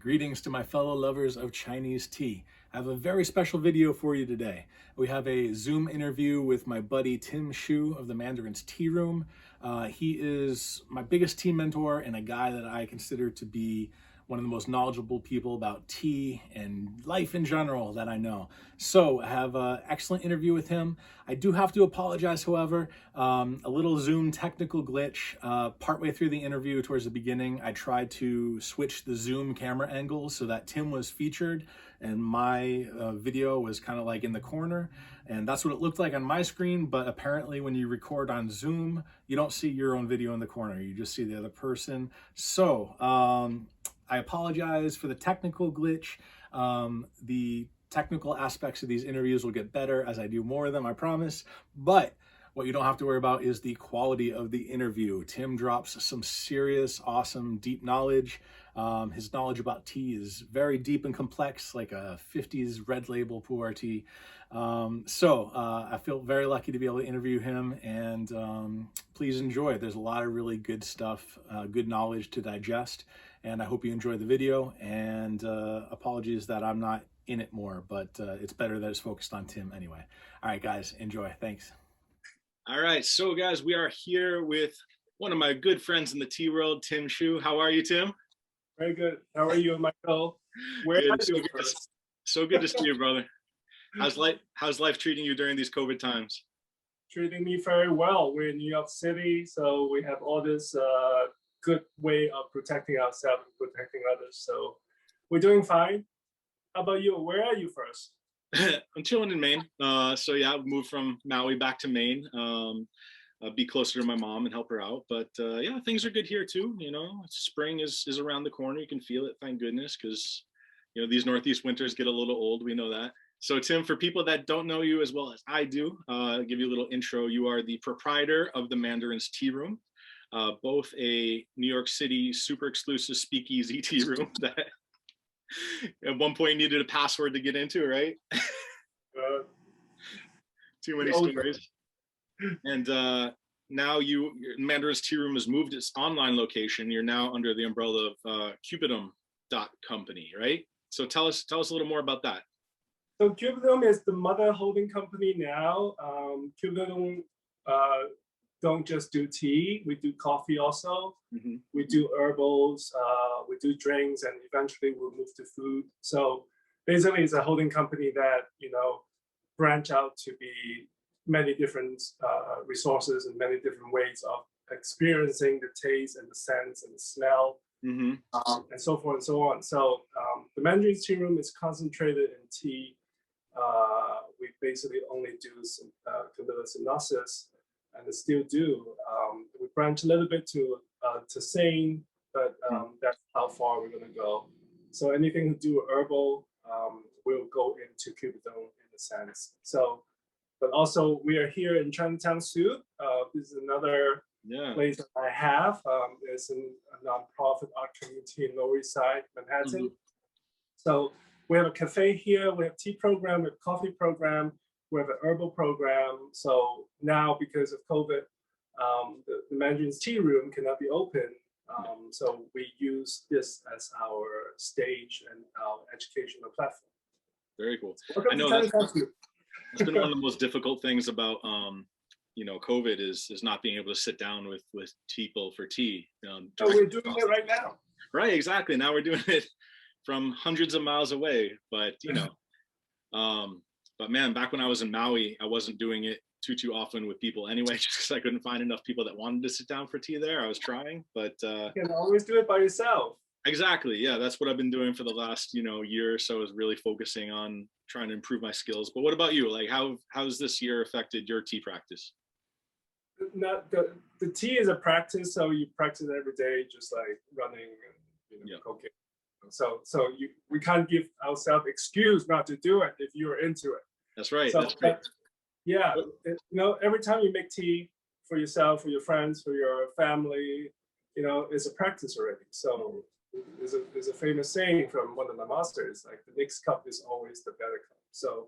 Greetings to my fellow lovers of Chinese tea. I have a very special video for you today. We have a Zoom interview with my buddy Tim Shu of the Mandarin's Tea Room. He is my biggest tea mentor and a guy that I consider to be one of the most knowledgeable people about tea and life in general that I know. So I have an excellent interview with him. I do have to apologize, however, a little Zoom technical glitch. Partway through the interview, towards the beginning, I tried to switch the Zoom camera angles so that Tim was featured and my video was kind of like in the corner. And that's what it looked like on my screen, but apparently when you record on Zoom, you don't see your own video in the corner. You just see the other person. So, I apologize for the technical glitch. The technical aspects of these interviews will get better as I do more of them, I promise. But what you don't have to worry about is the quality of the interview. Tim drops some serious, awesome, deep knowledge. His knowledge about tea is very deep and complex, like a 50s red label pu'er tea. I feel very lucky to be able to interview him, and please enjoy. There's a lot of really good stuff, good knowledge to digest, and I hope you enjoy the video, and apologies that I'm not in it more, but it's better that it's focused on Tim anyway. All right, guys, enjoy. Thanks. All right, so guys, we are here with one of my good friends in the tea world, Tim Shu. How are you, Tim? Very good. How are you, Michael? Where good. are So you good, first? so good to see you, brother. How's life treating you during these COVID times? Treating me very well. We're in New York City, so we have all this good way of protecting ourselves and protecting others. So we're doing fine. How about you? Where are you first? I'm chilling in Maine. So yeah, I moved from Maui back to Maine. Be closer to my mom and help her out. But yeah, things are good here too. You know, spring is around the corner. You can feel it, thank goodness, because you know these Northeast winters get a little old. We know that. So Tim, for people that don't know you as well as I do, I'll give you a little intro. You are the proprietor of the Mandarin's Tea Room, both a New York City super exclusive speakeasy tea room that at one point needed a password to get into, right? Too many stories. And now Mandarin's Tea Room has moved its online location. You're now under the umbrella of Cupidum.company, right? So tell us a little more about that. So Cupidum is the mother holding company now. Cupidum don't just do tea, we do coffee also. Mm-hmm. We do herbals, we do drinks, and eventually we'll move to food. So basically it's a holding company that, you know, branch out to be many different resources and many different ways of experiencing the taste and the sense and the smell, mm-hmm. And so forth and so on. So the Mandarin's Tea Room is concentrated in tea. We basically only do some vanilla synopsis, and still do. We branch a little bit to sane, but that's how far we're going to go. So anything to do with herbal will go into Cupidum in a sense. So, but also we are here in Chinatown Soup. This is another place that I have. It's a nonprofit art community in Lower East Side, Manhattan. Mm-hmm. So we have a cafe here, we have tea program, we have coffee program, we have an herbal program. So now because of COVID, the Mandarin's Tea Room cannot be open. So we use this as our stage and our educational platform. Very cool. I know that's been one of the most difficult things about you know, COVID is not being able to sit down with people for tea. So we're doing it right now. Right, exactly. Now we're doing it from hundreds of miles away, but you know, but man, back when I was in Maui, I wasn't doing it too often with people anyway, just because I couldn't find enough people that wanted to sit down for tea there. I was trying, but you can always do it by yourself. Exactly. Yeah, that's what I've been doing for the last, you know, year or so, is really focusing on trying to improve my skills. But what about you? Like, how's this year affected your tea practice? Not the tea is a practice, so you practice every day, just like running and cooking. So we can't give ourselves excuse not to do it if you're into it. That's right. So, that's right. Yeah, you know, every time you make tea for yourself, for your friends, for your family, you know, it's a practice already. So there's a famous saying from one of my masters, like the next cup is always the better cup. So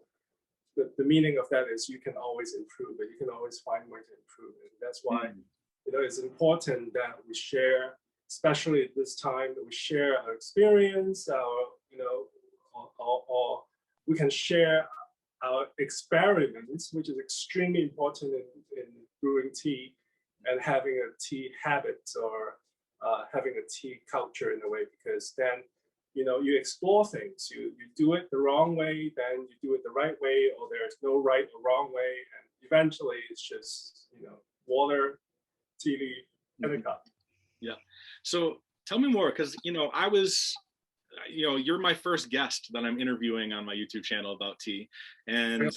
the meaning of that is you can always improve it. You can always find ways to improve it. That's why you know it's important that we share especially at this time that we share our experience, our, you know, or we can share our experiments, which is extremely important in brewing tea and having a tea habit or having a tea culture in a way, because then, you know, you explore things. You do it the wrong way, then you do it the right way, or there's no right or wrong way, and eventually it's just, you know, water, tea leaf, and a cup. Yeah. So tell me more, because you know, you're my first guest that I'm interviewing on my YouTube channel about tea, and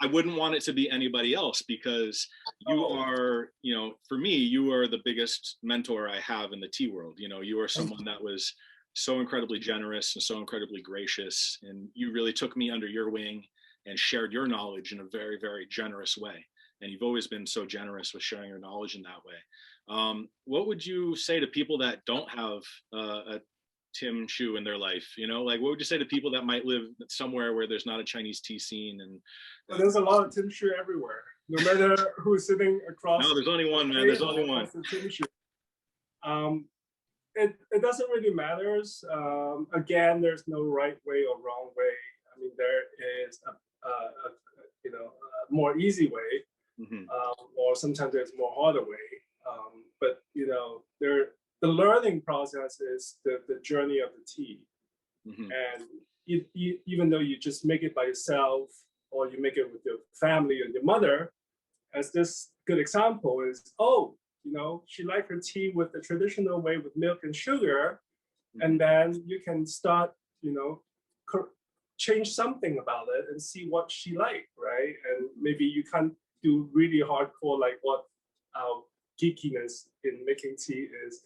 I wouldn't want it to be anybody else, because you are, you know, for me, you are the biggest mentor I have in the tea world. You know, you are someone that was so incredibly generous and so incredibly gracious, and you really took me under your wing and shared your knowledge in a very, very generous way. And you've always been so generous with sharing your knowledge in that way. What would you say to people that don't have a Tim Shu in their life? You know, like, what would you say to people that might live somewhere where there's not a Chinese tea scene? And well, there's a lot of Tim Shu everywhere, no matter who's sitting across. No, there's only one, man. There's only one. Tim Shu. It doesn't really matter. Again, there's no right way or wrong way. I mean, there is a you know, a more easy way, or sometimes there's more harder way. But you know, the learning process is the journey of the tea. And even though you just make it by yourself, or you make it with your family and your mother, as this good example is, oh, you know, she liked her tea with the traditional way with milk and sugar, and then you can start, you know, change something about it and see what she liked, right? And maybe you can't do really hardcore like what our geekiness in making tea is,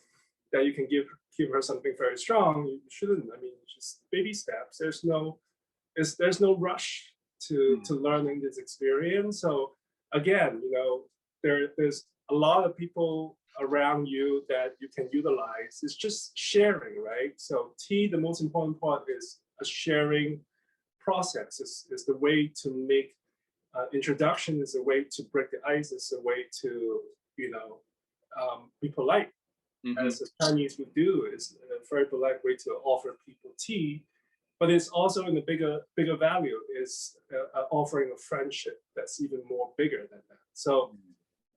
that you can give her something very strong. You shouldn't. I mean, just baby steps. There's no rush to learning this experience. So again, you know, there's a lot of people around you that you can utilize. It's just sharing, right? So tea, the most important part is a sharing process. Is the way to make introduction, is a way to break the ice, is a way to, you know, be polite. As the Chinese would do, is a very polite way to offer people tea, but it's also in the bigger value is offering a friendship that's even more bigger than that. So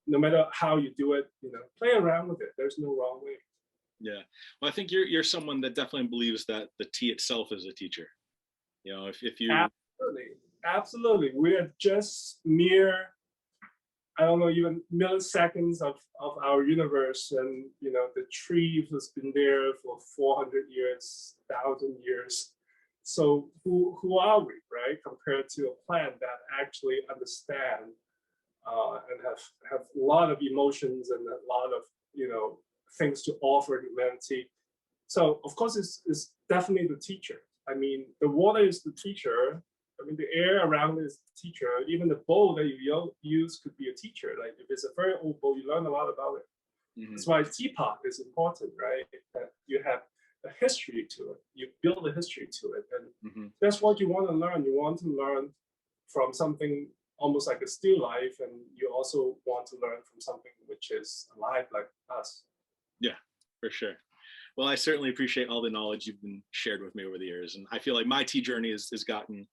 no matter how you do it, you know, play around with it. There's no wrong way. Yeah. Well, I think you're someone that definitely believes that the tea itself is a teacher. You know, if you absolutely, we are just mere, I don't know, even milliseconds of our universe, and you know, the tree has been there for 400 years, 1,000 years. So who are we, right, compared to a plant that actually understand and have a lot of emotions and a lot of, you know, things to offer humanity. So of course it's definitely the teacher. I mean, the water is the teacher. I mean, the air around is the teacher. Even the bowl that you use could be a teacher. Like if it's a very old bowl, you learn a lot about it. That's why teapot is important, right? That you have a history to it. You build a history to it. And that's what you want to learn. You want to learn from something almost like a still life, and you also want to learn from something which is alive like us. Yeah, for sure. Well, I certainly appreciate all the knowledge you've been shared with me over the years. And I feel like my tea journey has gotten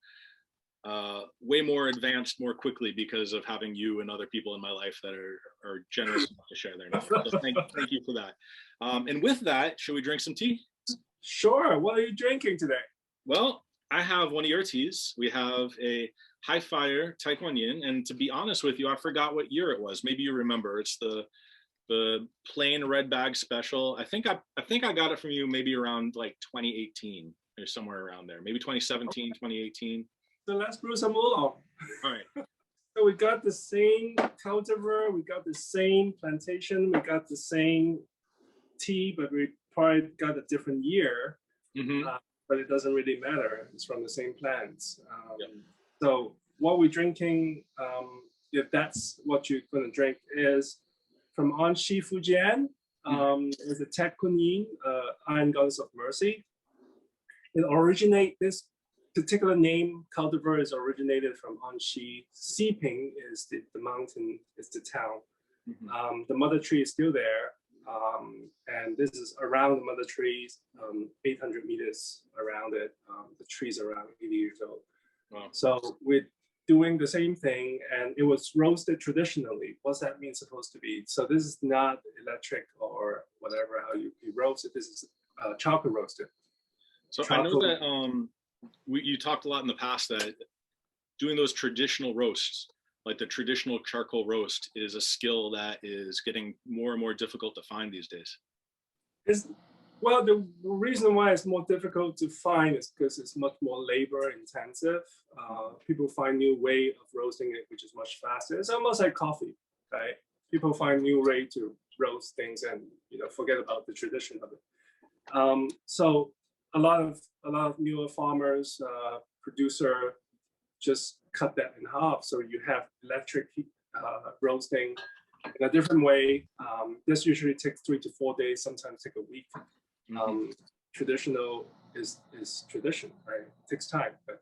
way more advanced more quickly because of having you and other people in my life that are generous enough to share their knowledge. So thank you for that. And with that, should we drink some tea? Sure. What are you drinking today? Well, I have one of your teas. We have a high fire Kwan Yin, and to be honest with you, I forgot what year it was. Maybe you remember. It's the plain red bag special. I think I got it from you maybe around like 2018 or somewhere around there. Maybe 2017, 2018. So let's brew some oolong. All right. So we got the same cultivar, we got the same plantation, we got the same tea, but we probably got a different year. But it doesn't really matter. It's from the same plants. So what we're drinking, if that's what you're going to drink, is from Anxi, Fujian. Is a Kwan Yin, Iron Goddess of Mercy. This particular name, cultivar, is originated from Anxi. Xiping is the mountain, is the town. The mother tree is still there. And this is around the mother trees, 800 meters around it. The trees are around 80 years old. Wow. So we're doing the same thing, and it was roasted traditionally. What's that mean supposed to be? So this is not electric or whatever, how you roast it. This is charcoal roasted. So Charcoal. I know that you talked a lot in the past that doing those traditional roasts, like the traditional charcoal roast, is a skill that is getting more and more difficult to find these days. Well, the reason why it's more difficult to find is because it's much more labor intensive. People find new way of roasting it, which is much faster. It's almost like coffee, right? People find new way to roast things and forget about the tradition of it. So a lot of newer farmers, producer, just cut that in half. So you have electric roasting in a different way. This usually takes 3 to 4 days, sometimes take a week. Traditional is tradition, right? It takes time, but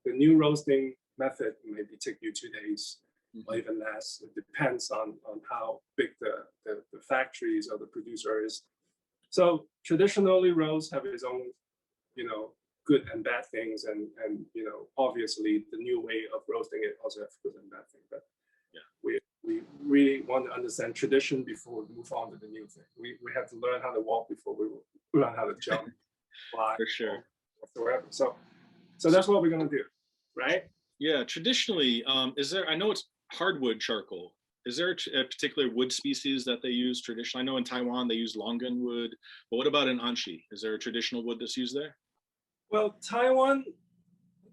the new roasting method maybe take you 2 days or even less. It depends on how big the factories or the producer is. So traditionally, roast have its own, good and bad things, and obviously the new way of roasting it also has good and bad things. But yeah, we really want to understand tradition before we move on to the new thing. We have to learn how to walk before we learn how to jump, fly, for sure, whatsoever. So that's what we're gonna do, right? Yeah, traditionally, is there? I know it's hardwood charcoal. Is there a particular wood species that they use traditionally? I know in Taiwan they use longan wood, but what about in Anxi? Is there a traditional wood that's used there? Well, Taiwan,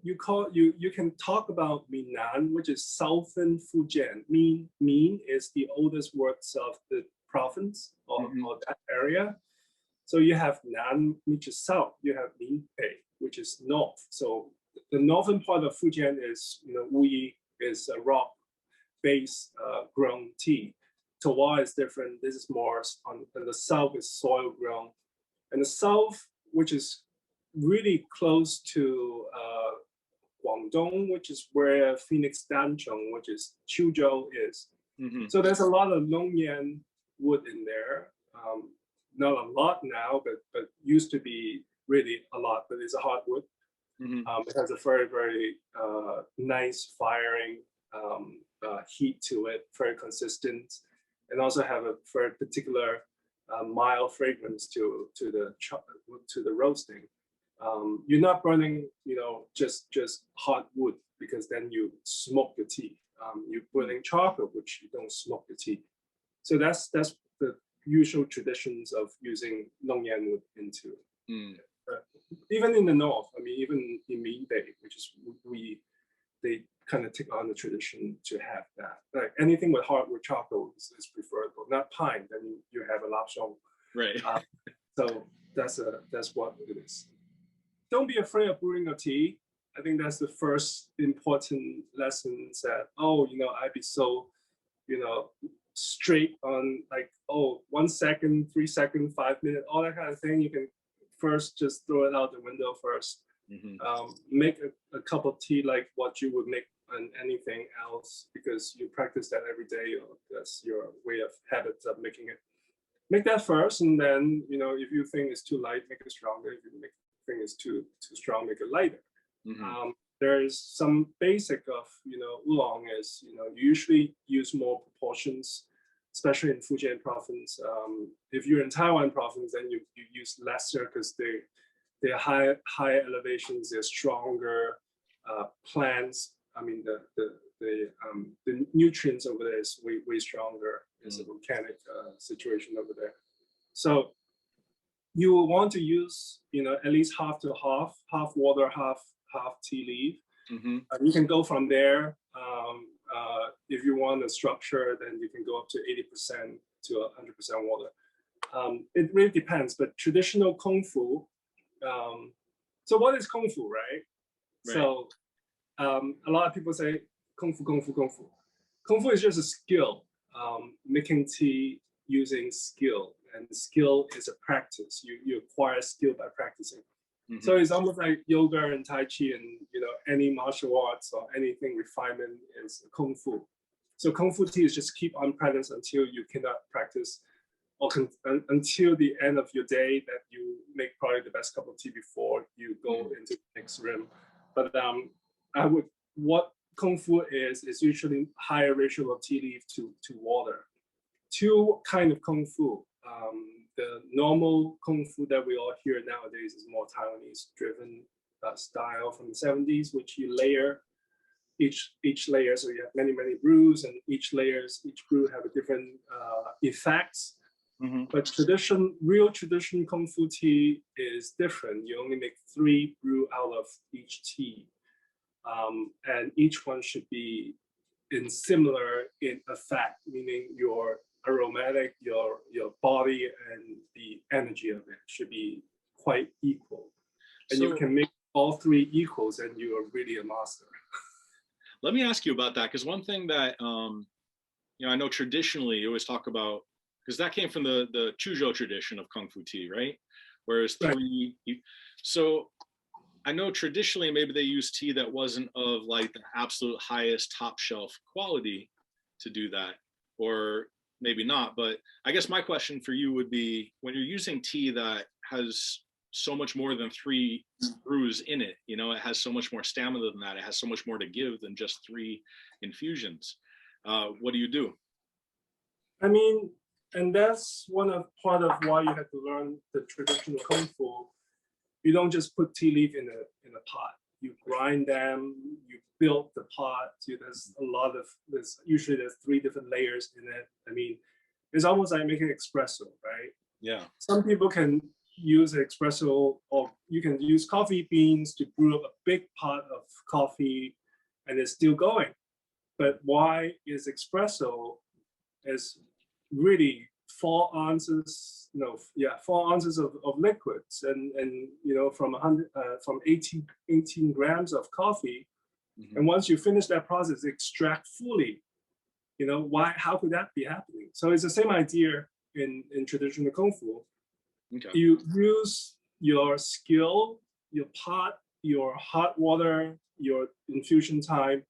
you can talk about Minnan, which is southern Fujian. Min is the oldest words of the province or that area. So you have Nan, which is south. You have Minbei, which is north. So the northern part of Fujian is, Wuyi is a rock-based grown tea. Tawa is different. This is more and the south is soil grown. And the south, which is really close to Guangdong, which is where Phoenix Dancheng, which is Quzhou, is. So there's a lot of Nongyan wood in there. Not a lot now, but used to be really a lot. But it's a hardwood. It has a very, very nice firing heat to it, very consistent, and also have a very particular mild fragrance to the roasting. You're not burning, just hot wood, because then you smoke the tea. You're burning charcoal, which you don't smoke the tea. So that's the usual traditions of using Nongyan wood into. Even in the north, even in Minbei, which is they kind of take on the tradition to have that. Like anything with hardwood charcoal is preferable. Not pine, then you have a lapsang. Right. So that's what it is. Don't be afraid of brewing a tea. I think that's the first important lesson. That I'd be so, straight on 1 second, 3 seconds, 5 minutes, all that kind of thing. You can first just throw it out the window first. Make a cup of tea like what you would make on anything else, because you practice that every day. That's your way of habits of making it. Make that first, and then if you think it's too light, make it stronger. If you think it's too strong, make it lighter. There is some basic of oolong is you usually use more proportions, especially in Fujian province. If you're in Taiwan province, then you use lesser, because they're high elevations, they're stronger plants. The nutrients over there is way stronger. It's a volcanic situation over there. So you will want to use at least half to half water, half tea leaf. You can go from there. If you want a structure, then you can go up to 80% to 100% water. It really depends, but traditional gongfu. So what is gongfu, right? So a lot of people say gongfu. Gongfu is just a skill, making tea using skill, and skill is a practice. You acquire skill by practicing. So it's almost like yoga and Tai Chi and any martial arts or anything refinement is Kung Fu. So Kung Fu tea is just keep on practice until you cannot practice until the end of your day that you make probably the best cup of tea before you go into the next room. But what Kung Fu is usually higher ratio of tea leaf to water. Two kind of Kung Fu. The normal Kung Fu that we all hear nowadays is more Taiwanese driven style from the 70s, which you layer each layer. So you have many brews, and each brew have a different effects. But real traditional Kung Fu tea is different. You only make 3 brew out of each tea. And each one should be similar in effect, meaning your aromatic, your body, and the energy of it should be quite equal. And you can make all 3 equals, and you are really a master. Let me ask you about that, because one thing that I know traditionally you always talk about, because that came from the Chuzhou tradition of Kung Fu tea, right? Whereas 3, so I know traditionally maybe they used tea that wasn't of like the absolute highest top shelf quality to do that, or maybe not. But I guess my question for you would be, when you're using tea that has so much more than 3 brews in it, it has so much more stamina than that, it has so much more to give than just 3 infusions, what do you do? I mean, and that's part of why you have to learn the traditional Kung Fu. You don't just put tea leaf in a pot. You grind them, you build the pot. There's usually 3 different layers in it. I mean, it's almost like making espresso, right? Yeah. Some people can use espresso, or you can use coffee beans to brew up a big pot of coffee, and it's still going. But why is espresso is really 4 ounces, 4 ounces of liquids, and from 18 grams of coffee. And once you finish that process, extract fully. How could that be happening? So it's the same idea in traditional Kung Fu. Okay. You use your skill, your pot, your hot water, your infusion time.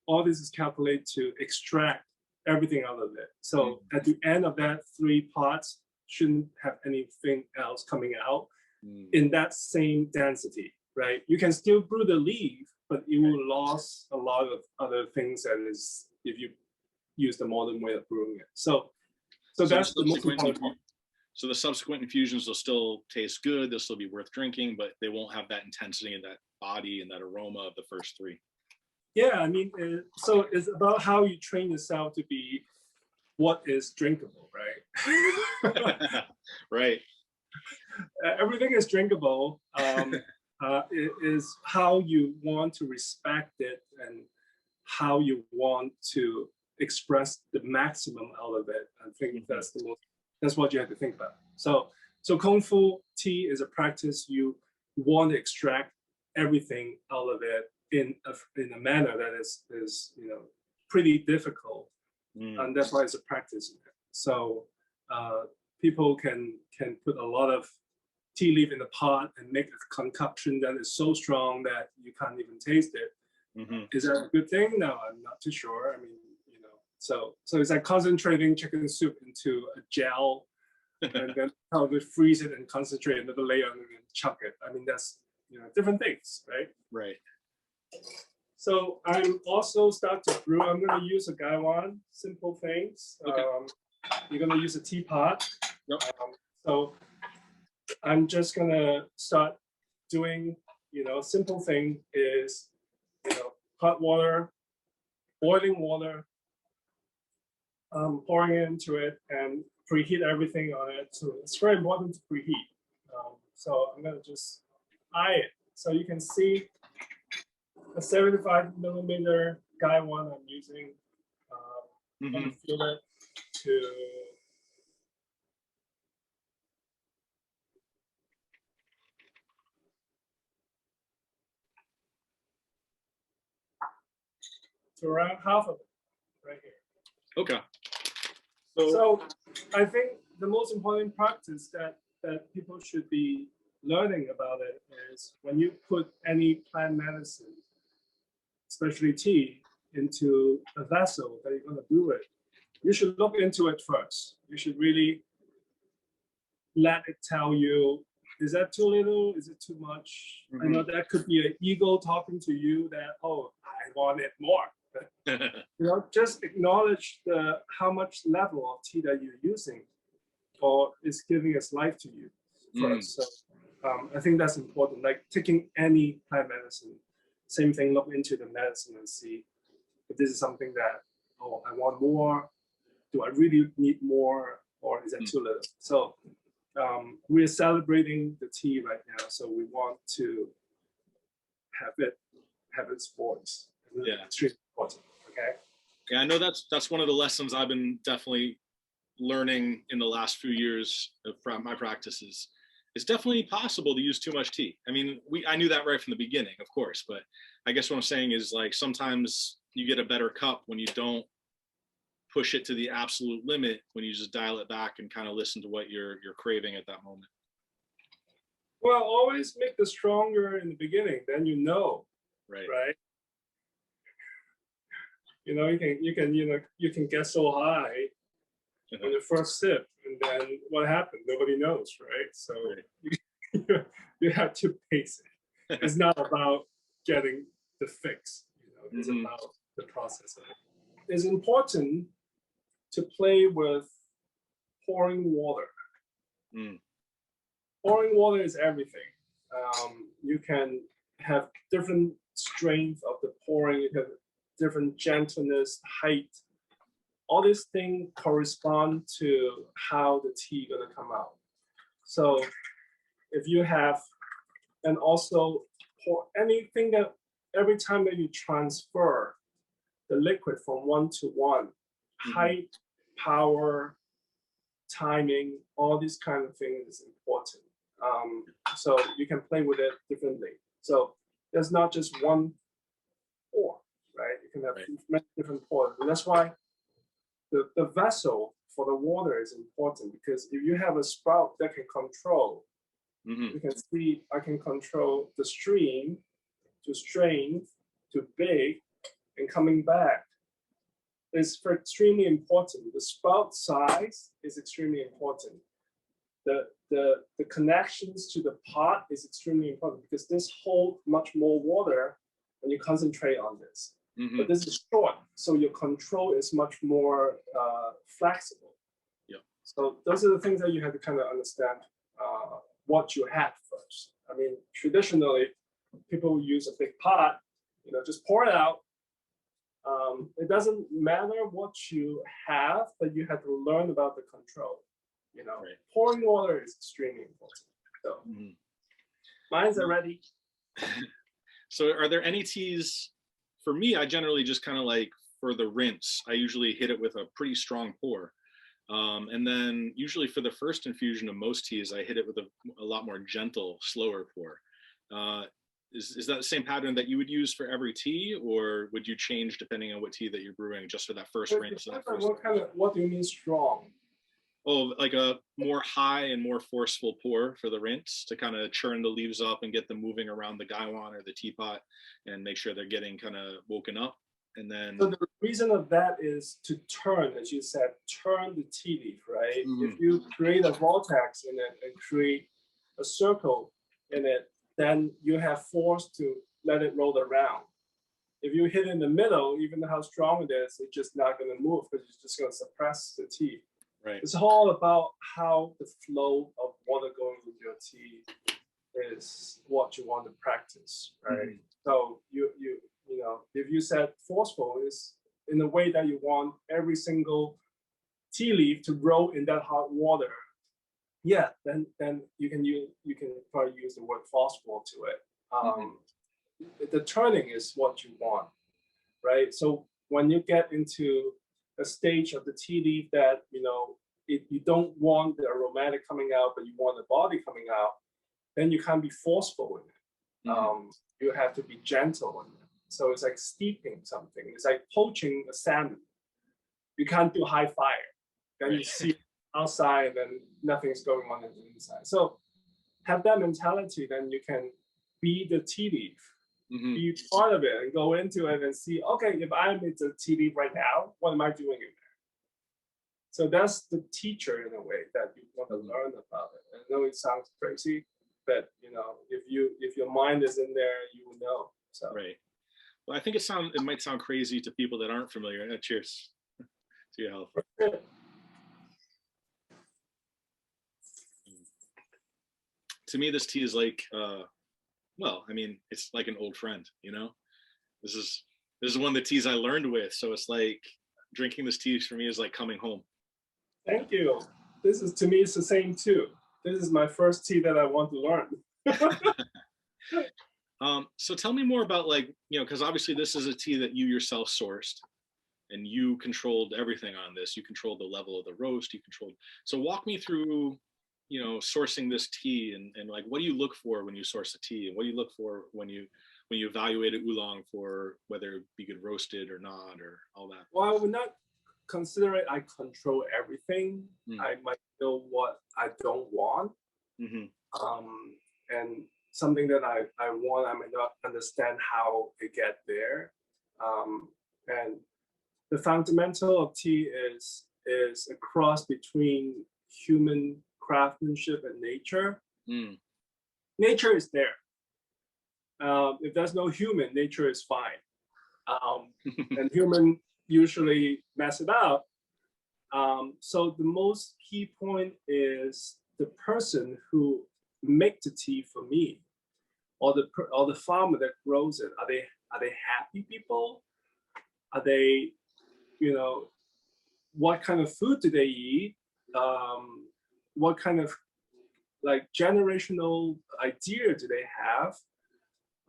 All this is calculated to extract everything out of it. So at the end of that 3 pots shouldn't have anything else coming out in that same density, right? You can still brew the leaf, but you will lose a lot of other things that is if you use the modern way of brewing it. So that's the most important part. So the subsequent infusions will still taste good, they'll still be worth drinking, but they won't have that intensity and that body and that aroma of the first 3. Yeah, I mean, so it's about how you train yourself to be what is drinkable, right? Right. Everything is drinkable. It is how you want to respect it and how you want to express the maximum out of it. I think that's what you have to think about. So Kung Fu tea is a practice you want to extract everything out of it in a manner that is pretty difficult, and that's why it's a practice. So people can put a lot of tea leaf in a pot and make a concoction that is so strong that you can't even taste it. Is that a good thing? No, I'm not too sure. I mean, so it's like concentrating chicken soup into a gel and then probably freeze it and concentrate another layer and then chuck it. I mean, that's different things, right? Right. So I'm also start to brew. I'm going to use a gaiwan, simple things. Okay. You're going to use a teapot. Yep. So I'm just going to start doing, simple thing is, hot water, boiling water, pouring it into it and preheat everything on it. So it's very important to preheat. So I'm going to just eye it. So you can see a 75 millimeter gaiwan I'm using. I'm going to fill it to around half of it right here. Okay. So I think the most important practice that people should be learning about it is when you put any plant medicine, especially tea, into a vessel that you're going to brew it, you should look into it first. You should really let it tell you, is that too little? Is it too much? I know that could be an ego talking to you that, oh, I want it more. Just acknowledge how much level of tea that you're using or is giving its life to you first. So I think that's important. Like taking any plant medicine, same thing, look into the medicine and see if this is something that, oh, I want more. Do I really need more, or is that too little? So we're celebrating the tea right now, so we want to have its voice. Yeah, extremely important. Okay. Yeah, I know that's one of the lessons I've been definitely learning in the last few years of my practices. It's definitely possible to use too much tea. I mean, I knew that right from the beginning, of course, but I guess what I'm saying is like sometimes you get a better cup when you don't push it to the absolute limit, when you just dial it back and kind of listen to what you're craving at that moment. Well, always make the stronger in the beginning, then right? You can get so high on your first sip, and then what happened? Nobody knows, right? So you have to pace it. It's not about getting the fix. It's about the process of it. It's important to play with pouring water. Pouring water is everything. You can have different strength of the pouring. You have different gentleness, height. All these things correspond to how the tea gonna come out. So if you have, and also pour anything that every time that you transfer the liquid from one to one, height, power, timing, all these kind of things is important. So you can play with it differently. So there's not just one pour, right? You can have many different pours. And that's why the vessel for the water is important, because if you have a spout that can control, you can see I can control the stream to strength, to big, and coming back. It's extremely important. The spout size is extremely important. The connections to the pot is extremely important, because this holds much more water when you concentrate on this. But this is short, so your control is much more flexible. So those are the things that you have to kind of understand what you have first. I mean, traditionally, people use a big pot, just pour it out. It doesn't matter what you have, but you have to learn about the control. Pouring water is extremely important. So mine's are ready. So are there any teas? For me, I generally just kind of like, for the rinse, I usually hit it with a pretty strong pour. And then usually for the first infusion of most teas, I hit it with a lot more gentle, slower pour. Is that the same pattern that you would use for every tea, or would you change depending on what tea that you're brewing just for that first rinse? What do you mean strong? Oh, like a more high and more forceful pour for the rinse to kind of churn the leaves up and get them moving around the gaiwan or the teapot and make sure they're getting kind of woken up. And then, so the reason of that is to turn, as you said, turn the tea leaf, right? If you create a vortex in it and create a circle in it, then you have force to let it roll around. If you hit in the middle, even how strong it is, it's just not going to move, because it's just going to suppress the tea. Right. It's all about how the flow of water going with your tea is what you want to practice, right? So if you said forceful, is in the way that you want every single tea leaf to roll in that hot water. Yeah, then you can probably use the word forceful to it. The turning is what you want, right? So when you get into a stage of the tea leaf that you don't want the aromatic coming out, but you want the body coming out, then you can't be forceful in it. You have to be gentle in it. So it's like steeping something. It's like poaching a salmon. You can't do high fire. Then you see outside, and then nothing's going on in the inside. So have that mentality, then you can be the tea leaf. Be part of it and go into it and see, okay, if I'm in the tea leaf right now, what am I doing in there? So that's the teacher in a way that you want to learn about it. I know it sounds crazy, but if your mind is in there, you will know. So Right. Well, I think it might sound crazy to people that aren't familiar. Cheers to your health. To me, this tea is like, well, I mean, it's like an old friend. This is one of the teas I learned with, so it's like drinking this tea for me is like coming home. Thank you. To me, it's the same too. This is my first tea that I want to learn. So tell me more about, like, because obviously this is a tea that you yourself sourced and you controlled everything on this. You controlled the level of the roast, so walk me through, sourcing this tea and like, what do you look for when you source a tea? And what do you look for when you evaluate an oolong for whether it be good roasted or not, or all that? Well, I would not consider it I control everything. I might know what I don't want. And something that I want, I might not understand how to get there. And the fundamental of tea is a cross between human craftsmanship and nature. Nature is there. If there's no human, nature is fine. And human usually mess it up. So the most key point is the person who make the tea for me, or the farmer that grows it. Are they happy people? Are they, what kind of food do they eat? What kind of like generational idea do they have?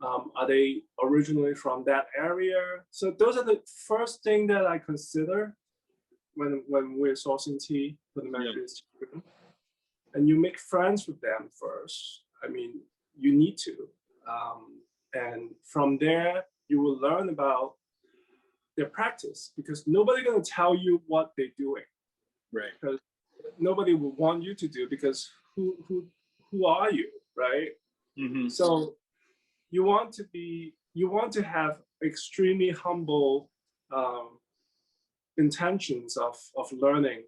Are they originally from that area? So those are the first thing that I consider when we're sourcing tea for the Mandarin tea room. And you make friends with them first. I mean, you need to. And from there, you will learn about their practice, because nobody's going to tell you what they're doing. Right. Because nobody will want you to do, because who are you, right? So you want to have extremely humble intentions of learning,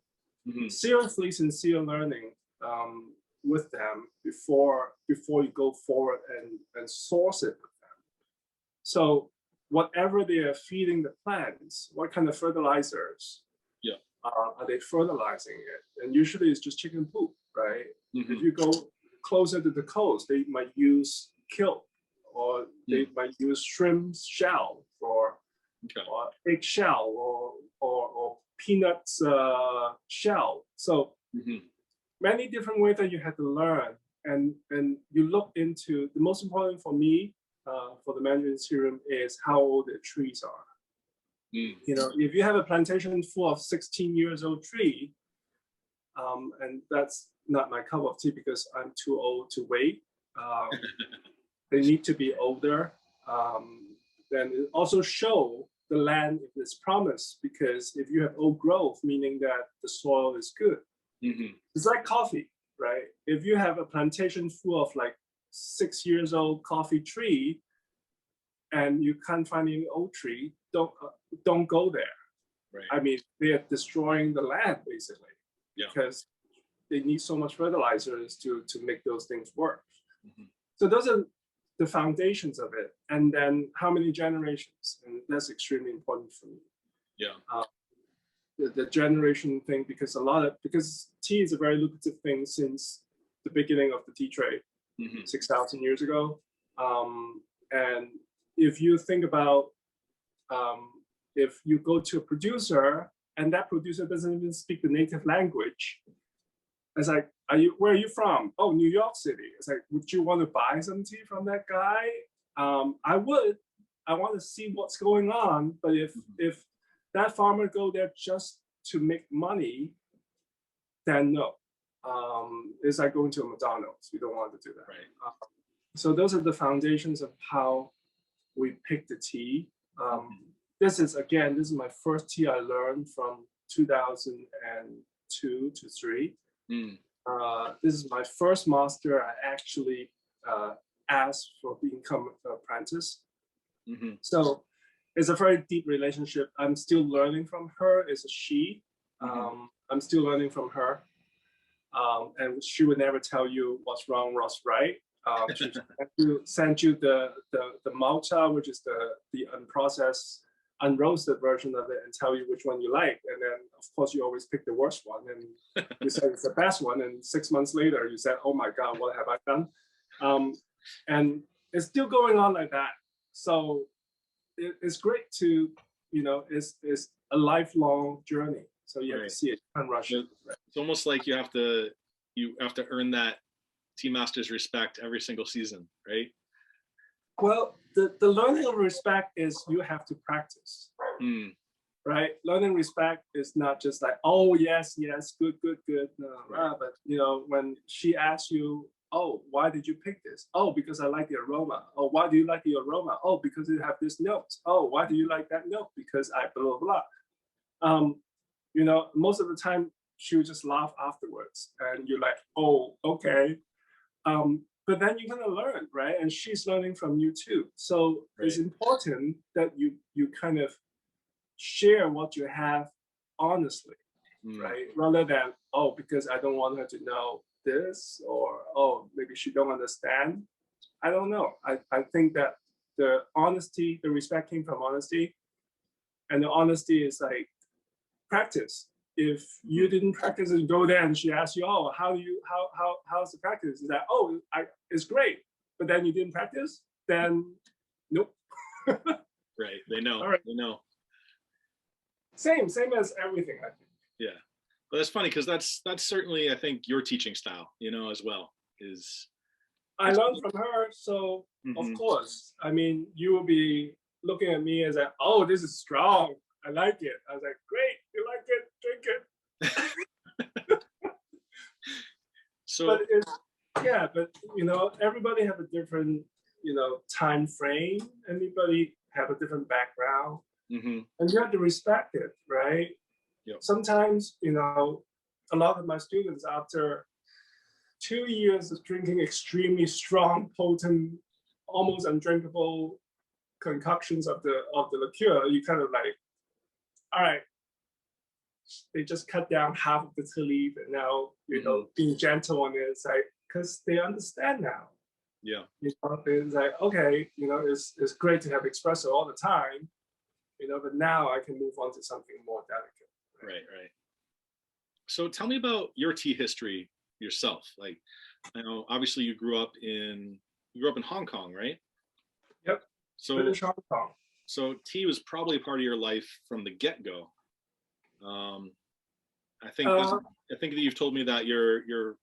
seriously sincere learning with them before you go forward and source it with them. So whatever they are feeding the plants, what kind of fertilizers are they fertilizing it? And usually it's just chicken poop, right? If you go closer to the coast, they might use kelp, or they might use shrimp shell, or egg shell, or peanuts shell. So many different ways that you have to learn, and you look into the most important for me for the Mandarin serum is how old the trees are. If you have a plantation full of 16 years old tree, and that's not my cup of tea because I'm too old to wait. They need to be older. Then it also show the land if it's promised, because if you have old growth, meaning that the soil is good. It's like coffee, right? If you have a plantation full of like 6 years old coffee tree, and you can't find any old tree, don't go there. Right. I mean, they are destroying the land basically, because they need so much fertilizers to make those things work. So those are the foundations of it, and then how many generations, and that's extremely important for me. The generation thing, because tea is a very lucrative thing since the beginning of the tea trade 6,000 years ago. And if you think about if you go to a producer and that producer doesn't even speak the native language, it's like, where are you from? Oh, New York City. It's like, would you want to buy some tea from that guy? I would. I want to see what's going on. But if that farmer go there just to make money, then no. It's like going to a McDonald's. You don't want to do that. Right. So those are the foundations of how we pick the tea. This is my first tea I learned from 2002 to 3. This is my first master. I actually asked for become an apprentice. So it's a very deep relationship. I'm still learning from her. It's a she. I'm still learning from her. and she would never tell you what's wrong, what's right. She send you the malta, which is the unprocessed, unroasted version of it, and tell you which one you like. And then, of course, you always pick the worst one, and you said it's the best one. And 6 months later, you said, "Oh my God, what have I done?" And it's still going on like that. So it's great to, it's a lifelong journey. So you have to see it unrush it. Right? It's almost like you have to earn that tea master's respect every single season, right? Well, the learning of respect is you have to practice, right? Learning respect is not just like, oh, yes, good. No, right. But, when she asks you, oh, why did you pick this? Oh, because I like the aroma. Oh, why do you like the aroma? Oh, because it have this note. Oh, why do you like that note? Because I blah, blah, blah. Most of the time she would just laugh afterwards and you're like, oh, okay. But then you're gonna learn, right? And she's learning from you too. So it's important that you kind of share what you have honestly, right? Rather than, oh, because I don't want her to know this, or oh, maybe she don't understand. I don't know. I think that the honesty, the respect came from honesty, and the honesty is like practice. If you didn't practice and go there and she asks you, oh, how's the practice? Is that, oh, it's great, but then you didn't practice, then nope. Right, they know. All right. They know. Same as everything, I think. Yeah. But that's funny because that's certainly, I think, your teaching style, as well. I learned from her, so of course. I mean, you will be looking at me as like, oh, this is strong. I like it. I was like, great, you like it, drink it. So, but everybody have a different, time frame. Everybody have a different background, and you have to respect it, right? Yep. Sometimes, a lot of my students, after 2 years of drinking extremely strong, potent, almost undrinkable concoctions of the liqueur, you kind of like, all right, they just cut down half of the tea leaf, and now being gentle on it. It's like, because they understand now. Yeah. It's like, okay, it's great to have espresso all the time, but now I can move on to something more delicate. Right. So tell me about your tea history yourself. Like, I know obviously you grew up in Hong Kong, right? Yep. So British Hong Kong. So tea was probably a part of your life from the get-go. I think that you've told me that your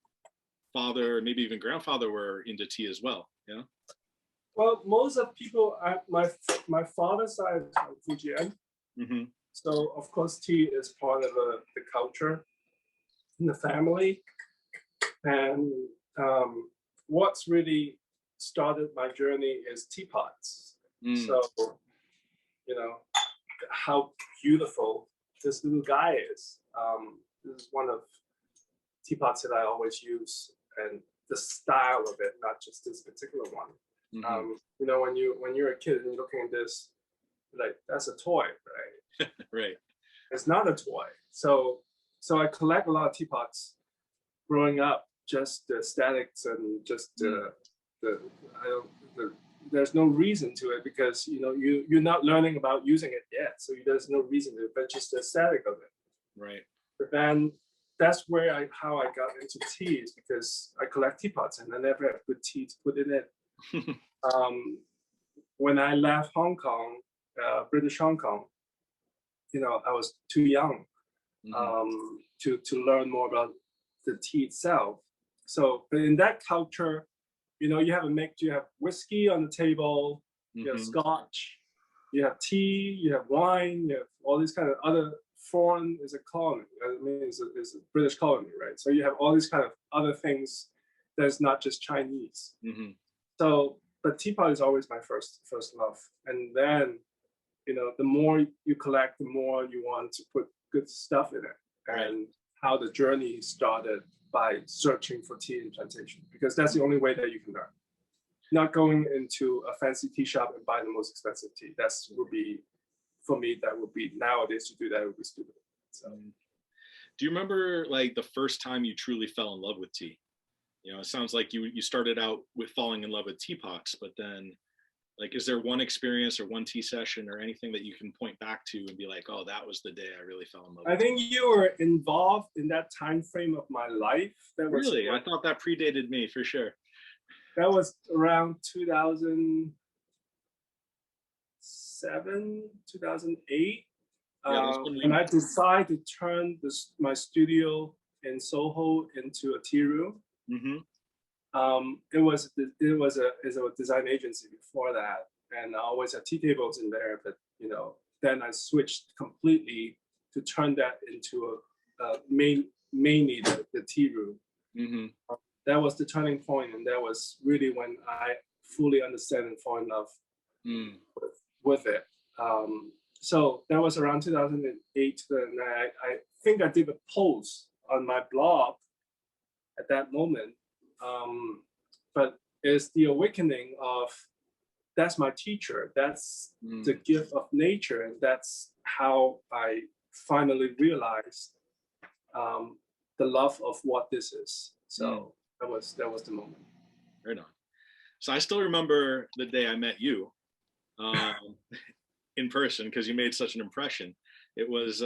father, maybe even grandfather, were into tea as well. Yeah. Well, most of people at my father's side is from Fujian, so of course tea is part of the culture in the family. And what's really started my journey is teapots. So, how beautiful this little guy is. This is one of teapots that I always use, and the style of it, not just this particular one. When you're a kid and you're looking at this, like, that's a toy, right? Right. It's not a toy. So I collect a lot of teapots growing up, just the aesthetics and just there's no reason to it, because you're not learning about using it yet, so there's no reason to it, but just the aesthetic of it. Right. But then that's how I got into tea, is because I collect teapots and I never have good tea to put in it. When I left Hong Kong, British Hong Kong, I was too young to learn more about the tea itself. So, but in that culture, you have a mix. You have whiskey on the table, you have scotch, you have tea, you have wine, you have all these kind of other. Foreign is a colony. I mean, it's a British colony, right? So you have all these kind of other things that's not just Chinese. So, but teapot is always my first love. And then, the more you collect, the more you want to put good stuff in it. And how the journey started by searching for tea in plantation, because that's the only way that you can learn. Not going into a fancy tea shop and buy the most expensive tea. For me, that would be, nowadays, to do that would be stupid. So. Do you remember like the first time you truly fell in love with tea? You know, it sounds like you started out with falling in love with teapots, but then like, is there one experience or one tea session or anything that you can point back to and be like, oh, that was the day I really fell in love I with think you were involved in that time frame of my life. tea? Really? I thought that predated me for sure. That was around 2007, 2008. Yeah, that's when And I decided to turn my studio in Soho into a tea room. It was a design agency before that, and I always had tea tables in there. But you know, then I switched completely to turn that into a mainly the tea room. That was the turning point, and that was really when I fully understand and fall in love with it. So that was around 2008. And I think I did a post on my blog at that moment. But it's the awakening of that's my teacher, that's the gift of nature, and that's how I finally realized the love of what this is. So that was the moment. Right on. So I still remember the day I met you in person because you made such an impression. It was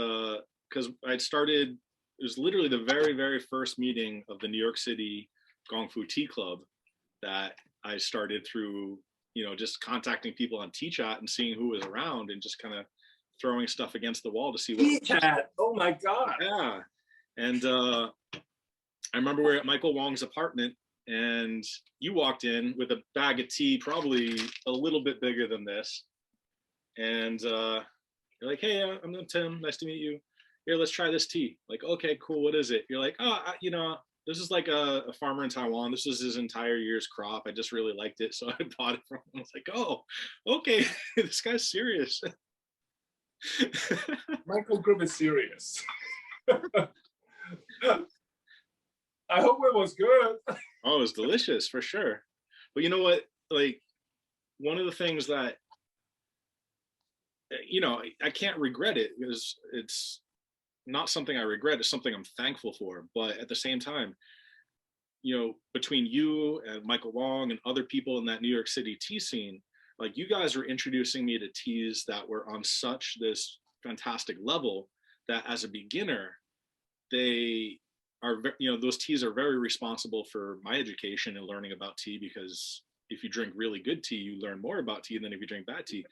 because I'd started. It was literally the very, very first meeting of the New York City Gongfu Tea Club that I started through, you know, just contacting people on TeaChat and seeing who was around and just kind of throwing stuff against the wall to see what. TeaChat, oh my God. Yeah. And I remember we were at Michael Wong's apartment and you walked in with a bag of tea, probably a little bit bigger than this. And you're like, hey, I'm Tim, nice to meet you. Here, let's try this tea. Like, okay, cool, what is it? You're like, oh, you know, this is like a farmer in Taiwan. This was his entire year's crop. I just really liked it, so I bought it from him. I was like, oh, okay, this guy's serious. Michael Group is serious. I hope it was good. Oh, it was delicious for sure. But you know what? Like, one of the things that, you know, I can't regret it because it's not something I regret. It's something I'm thankful for. But at the same time, you know, between you and Michael Wong and other people in that New York City tea scene, like you guys were introducing me to teas that were on such this fantastic level that as a beginner, they are, you know, those teas are very responsible for my education and learning about tea, because if you drink really good tea, you learn more about tea than if you drink bad tea.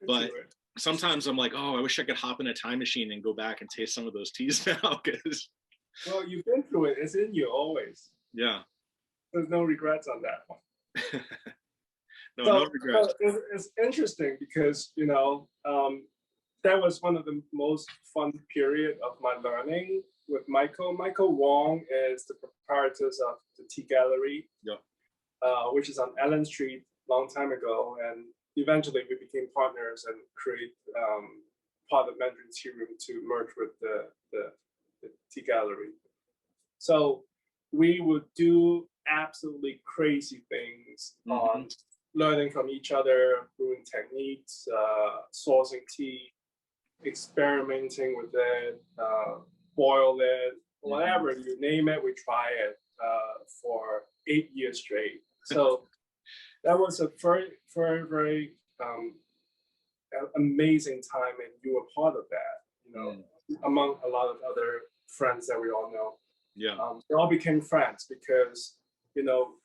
But sometimes I'm like, oh, I wish I could hop in a time machine and go back and taste some of those teas now. Because, well, you've been through it. It's in you always. Yeah. There's no regrets on that one. No regrets. It's interesting because, you know, that was one of the most fun period of my learning with Michael. Michael Wong is the proprietors of the Tea Gallery, which is on Allen Street long time ago. And eventually we became partners and create part of Mandarin Tea Room to merge with the Tea Gallery. So we would do absolutely crazy things on learning from each other, brewing techniques, sourcing tea, experimenting with it, boil it, whatever you name it, we try it for 8 years straight. So that was a very, very, very amazing time, and you were part of that, you know, among a lot of other friends that we all know. Yeah, we all became friends because, you know,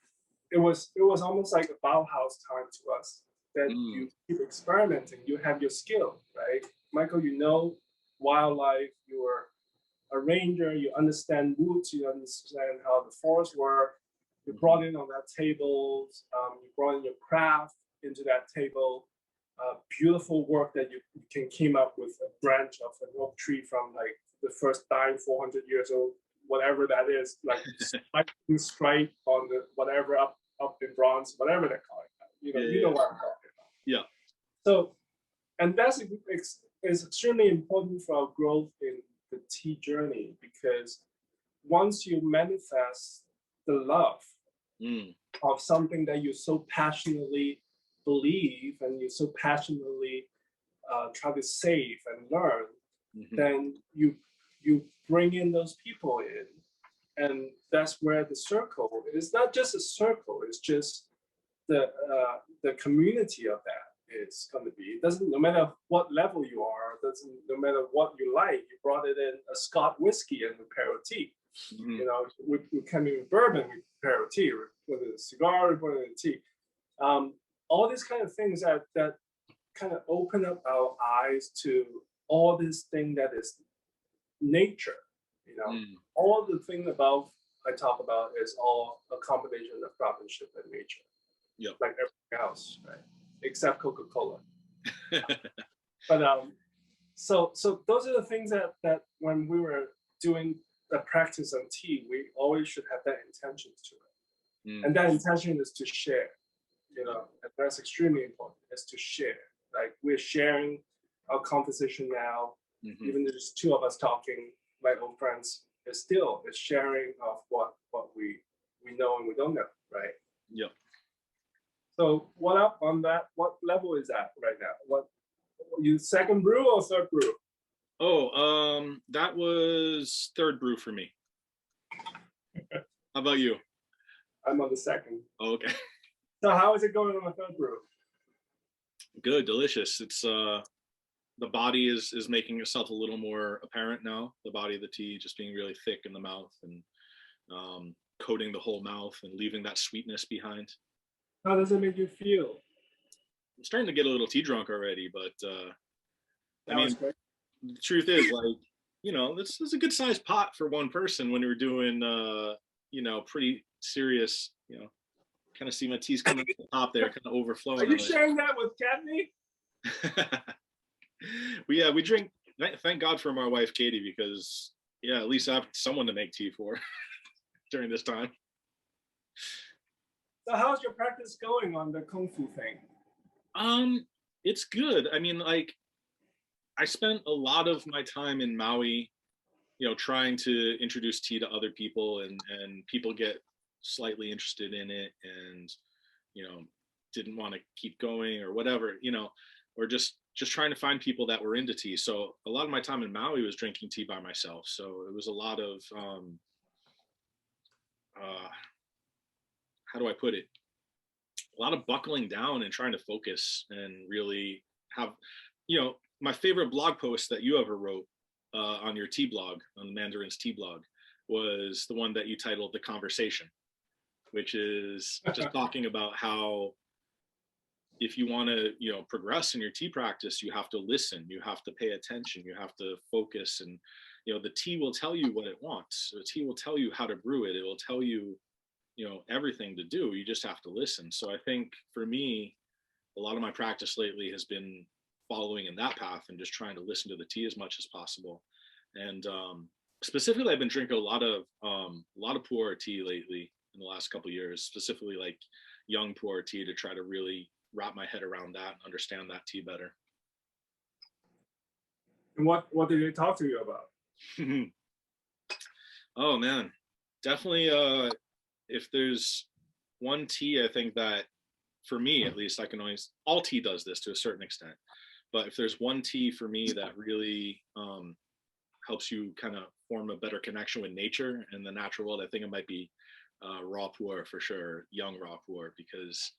it was almost like a Bauhaus time to us. That you keep experimenting, you have your skill, right? Michael, you know wildlife, you were a ranger, you understand woods, you understand how the forests work. You brought in on that table, you brought in your craft into that table. Beautiful work that you can came up with a branch of an oak tree from like the first dying 400 years old, whatever that is, like stripe on the whatever up in bronze, whatever they call it. You know, you know what I'm talking about. Yeah. So, and that's is extremely important for our growth in the tea journey, because once you manifest the love of something that you so passionately believe and you so passionately try to save and learn, then you bring in those people in, and that's where the circle is not just a circle. It's just the community of that is going to be. It doesn't, no matter what level you are, doesn't, no matter what you like. You brought it in a Scott whiskey and a pair of tea. Mhm. You know, we come in with bourbon, we prepare a tea, we put in a cigar, we put in a tea. All these kind of things that kind of open up our eyes to all this thing that is nature. You know, all the thing about I talk about is all a combination of craftsmanship and nature. Yep. Like everything else, right? Except Coca-Cola. But so those are the things that when we were doing the practice on tea, we always should have that intention to it. And that intention is to share, you know, and that's extremely important, is to share. Like we're sharing our conversation now, even though there's two of us talking, like old friends, it's sharing of what we know and we don't know, right? Yep. So what up on that? What level is that right now? What you second brew or third brew? Oh, that was third brew for me. How about you? I'm on the second. Oh, okay. So how is it going on the third brew? Good, delicious. It's the body is making itself a little more apparent now. The body of the tea just being really thick in the mouth and coating the whole mouth and leaving that sweetness behind. How does it make you feel? I'm starting to get a little tea drunk already, but I mean, great. the truth is, like, you know, this is a good sized pot for one person when we're doing, you know, pretty serious, you know, kind of see my tea's coming to the top there, kind of overflowing. Are you sharing that with Kathy? We drink. Thank God for my wife Katie, because yeah, at least I have someone to make tea for during this time. So how's your practice going on the Kung Fu thing? It's good. I mean, like, I spent a lot of my time in Maui, you know, trying to introduce tea to other people, and people get slightly interested in it, and you know, didn't want to keep going or whatever, you know, or just trying to find people that were into tea. So a lot of my time in Maui was drinking tea by myself. So it was a lot of how do I put it? A lot of buckling down and trying to focus and really have, you know, my favorite blog post that you ever wrote on your tea blog, on the Mandarin's tea blog, was the one that you titled "The Conversation," which is just talking about how if you want to, you know, progress in your tea practice, you have to listen, you have to pay attention, you have to focus, and you know, the tea will tell you what it wants. The tea will tell you how to brew it. It will tell you, you know, everything to do. You just have to listen. So I think for me, a lot of my practice lately has been following in that path and just trying to listen to the tea as much as possible. And specifically, I've been drinking a lot of pu'er tea lately in the last couple of years, specifically like young pu'er tea, to try to really wrap my head around that and understand that tea better. And what did they talk to you about? Oh man, definitely. If there's one tea, I think that for me at least, I can always, all tea does this to a certain extent, but if there's one tea for me that really helps you kind of form a better connection with nature and the natural world, I think it might be raw pu'er for sure, young raw pu'er, because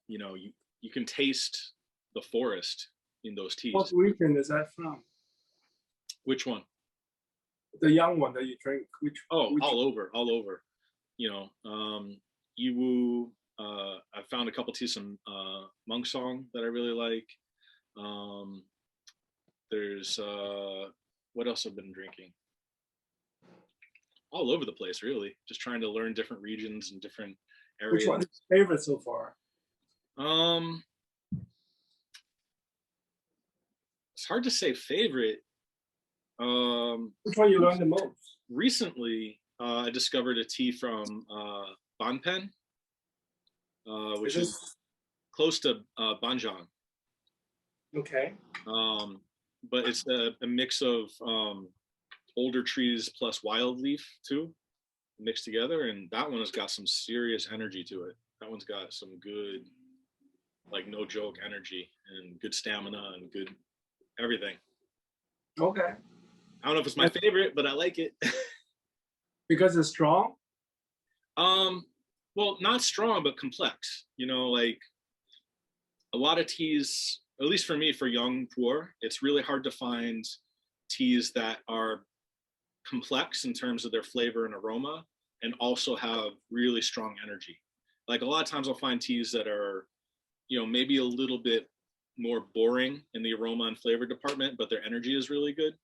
you know, you can taste the forest in those teas. What region is that from? Which one? The young one that you drink. Which? All over. You know, Yiwu. I found a couple teas from Monk Song that I really like. There's what else I've been drinking? All over the place, really. Just trying to learn different regions and different areas. Which one is your favorite so far? It's hard to say favorite. Which one you learned the most? Recently, I discovered a tea from Banpen, which is close to Banjang. Okay. But it's a mix of older trees plus wild leaf too, mixed together, and that one has got some serious energy to it. That one's got some good, like, no joke energy and good stamina and good everything. Okay. I don't know if it's my favorite, but I like it. Because it's strong? Well, not strong, but complex. You know, like a lot of teas, at least for me, for young poor, it's really hard to find teas that are complex in terms of their flavor and aroma and also have really strong energy. Like a lot of times I'll find teas that are, you know, maybe a little bit more boring in the aroma and flavor department, but their energy is really good.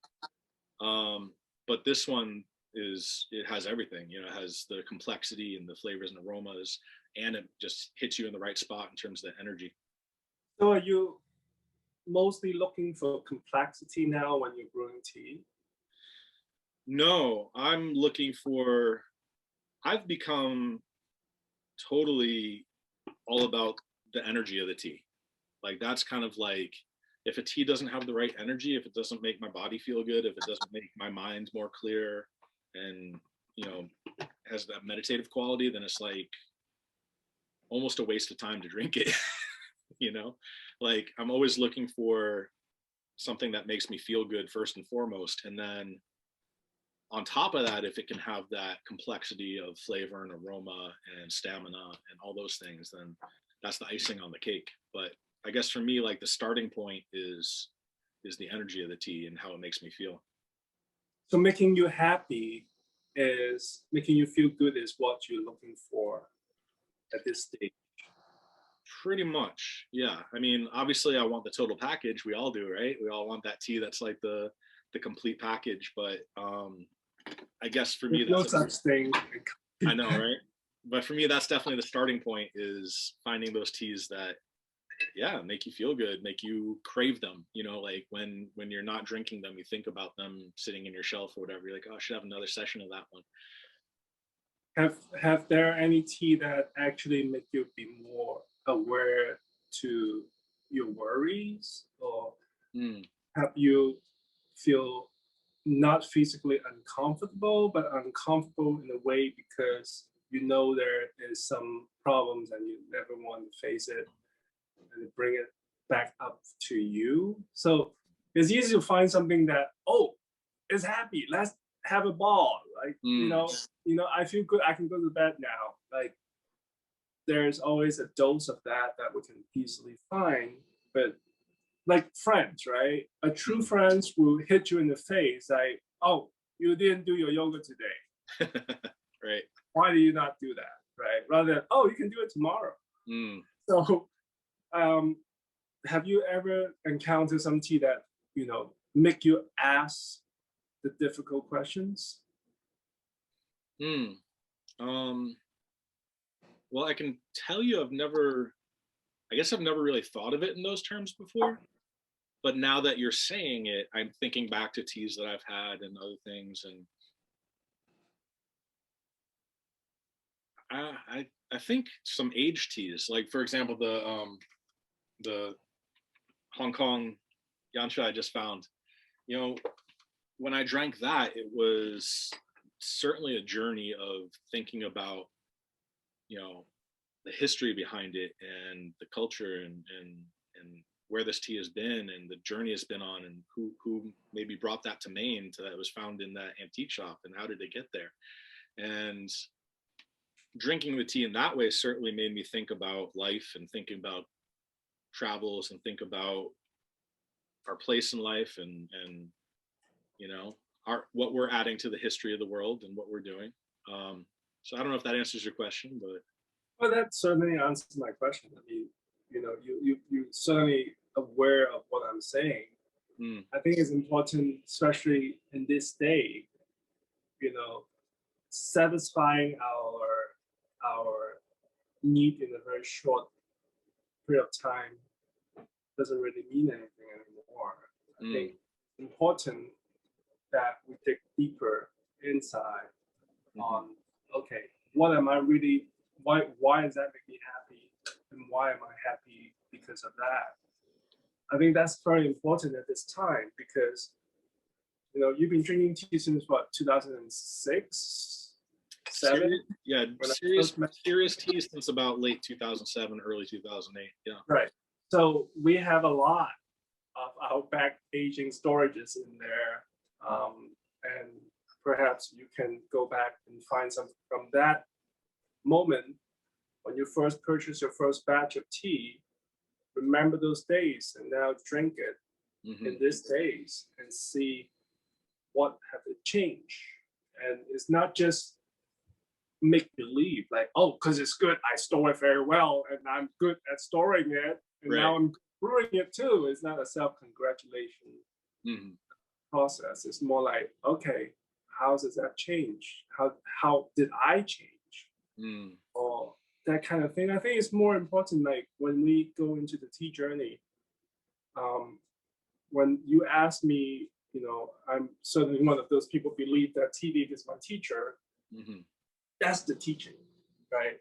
But this one it has everything, you know, it has the complexity and the flavors and aromas, and it just hits you in the right spot in terms of the energy. So are you mostly looking for complexity now when you're brewing tea? No, I've become totally all about the energy of the tea. Like that's kind of like, if a tea doesn't have the right energy, if it doesn't make my body feel good, if it doesn't make my mind more clear and, you know, has that meditative quality, then it's like almost a waste of time to drink it. You know, like I'm always looking for something that makes me feel good first and foremost. And then on top of that, if it can have that complexity of flavor and aroma and stamina and all those things, then that's the icing on the cake. But I guess for me, like the starting point is the energy of the tea and how it makes me feel. So making you feel good is what you're looking for at this stage. Pretty much, yeah. I mean, obviously I want the total package. We all do, right? We all want that tea that's like the complete package. But I guess for me, There's no such thing. I know, right? But for me, that's definitely the starting point, is finding those teas that, yeah, make you feel good, make you crave them. You know, like when you're not drinking them, you think about them sitting in your shelf or whatever. You're like, oh, I should have another session of that one. Have there any tea that actually make you be more aware to your worries, or have you feel not physically uncomfortable, but uncomfortable in a way because you know there is some problems and you never want to face it and bring it back up to you? So it's easy to find something that, oh, it's happy, let's have a ball, like you know, I feel good, I can go to bed now. Like there's always a dose of that we can easily find. But like friends, right? A true friends will hit you in the face like, oh, you didn't do your yoga today. Right. Why do you not do that? Right? Rather than, oh, you can do it tomorrow. So have you ever encountered some tea that, you know, make you ask the difficult questions? Well, I can tell you I've never really thought of it in those terms before. But now that you're saying it, I'm thinking back to teas that I've had and other things. And I think some aged teas, like for example, the Hong Kong Yansha I just found, you know, when I drank that, it was certainly a journey of thinking about, you know, the history behind it and the culture and where this tea has been and the journey it's been on, and who maybe brought that to Maine, to that it was found in that antique shop, and how did they get there. And drinking the tea in that way certainly made me think about life and thinking about travels and think about our place in life and you know, what we're adding to the history of the world and what we're doing. So I don't know if that answers your question, but well, that certainly answers my question. I mean, you know, you certainly aware of what I'm saying. I think it's important, especially in this day, you know, satisfying our need in a very short period of time doesn't really mean anything anymore. I think it's important that we dig deeper inside on, okay, what am I really, why does that make me happy? And why am I happy because of that? I think that's very important at this time because, you know, you've been drinking tea since what, 2006, 7? Yeah, serious tea since about late 2007, early 2008. Yeah. Right. So we have a lot of our back aging storages in there. And perhaps you can go back and find something from that moment when you first purchased your first batch of tea. Remember those days and now drink it in these days and see what have it changed. And it's not just make believe like, oh, because it's good, I store it very well and I'm good at storing it and now I'm brewing it too. It's not a self-congratulation process. It's more like, okay, how does that change? How did I change? Or that kind of thing. I think it's more important, like when we go into the tea journey, when you ask me, you know, I'm certainly one of those people believe that tea leaf is my teacher. That's the teaching, right?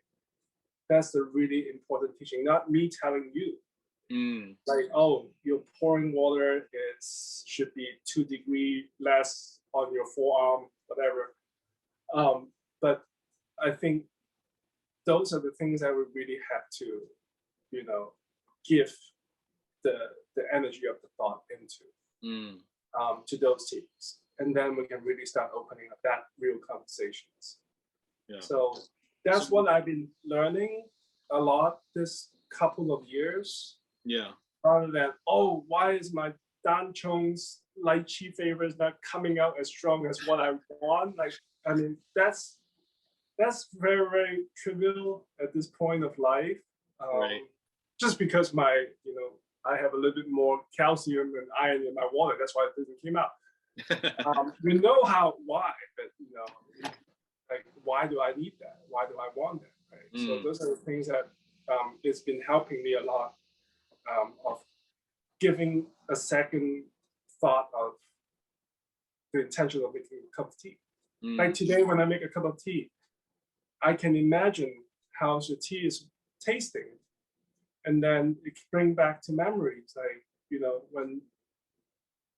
That's the really important teaching, not me telling you. Like, oh, your pouring water should be 2 degrees less on your forearm, whatever. But I think those are the things that we really have to, you know, give the energy of the thought into to those teams, and then we can really start opening up that real conversations. So that's what I've been learning a lot this couple of years. Rather than, oh, why is my Dan Chong's lychee flavors not coming out as strong as what I want? Like, I mean, that's very, very trivial at this point of life. Just because I have a little bit more calcium and iron in my water. That's why it didn't come out. We know why, but you know, like, why do I need that? Why do I want that? Right. So those are the things that it's been helping me a lot of giving a second thought of the intention of making a cup of tea. Like today, when I make a cup of tea, I can imagine how the tea is tasting, and then it bring back to memories, like, you know, when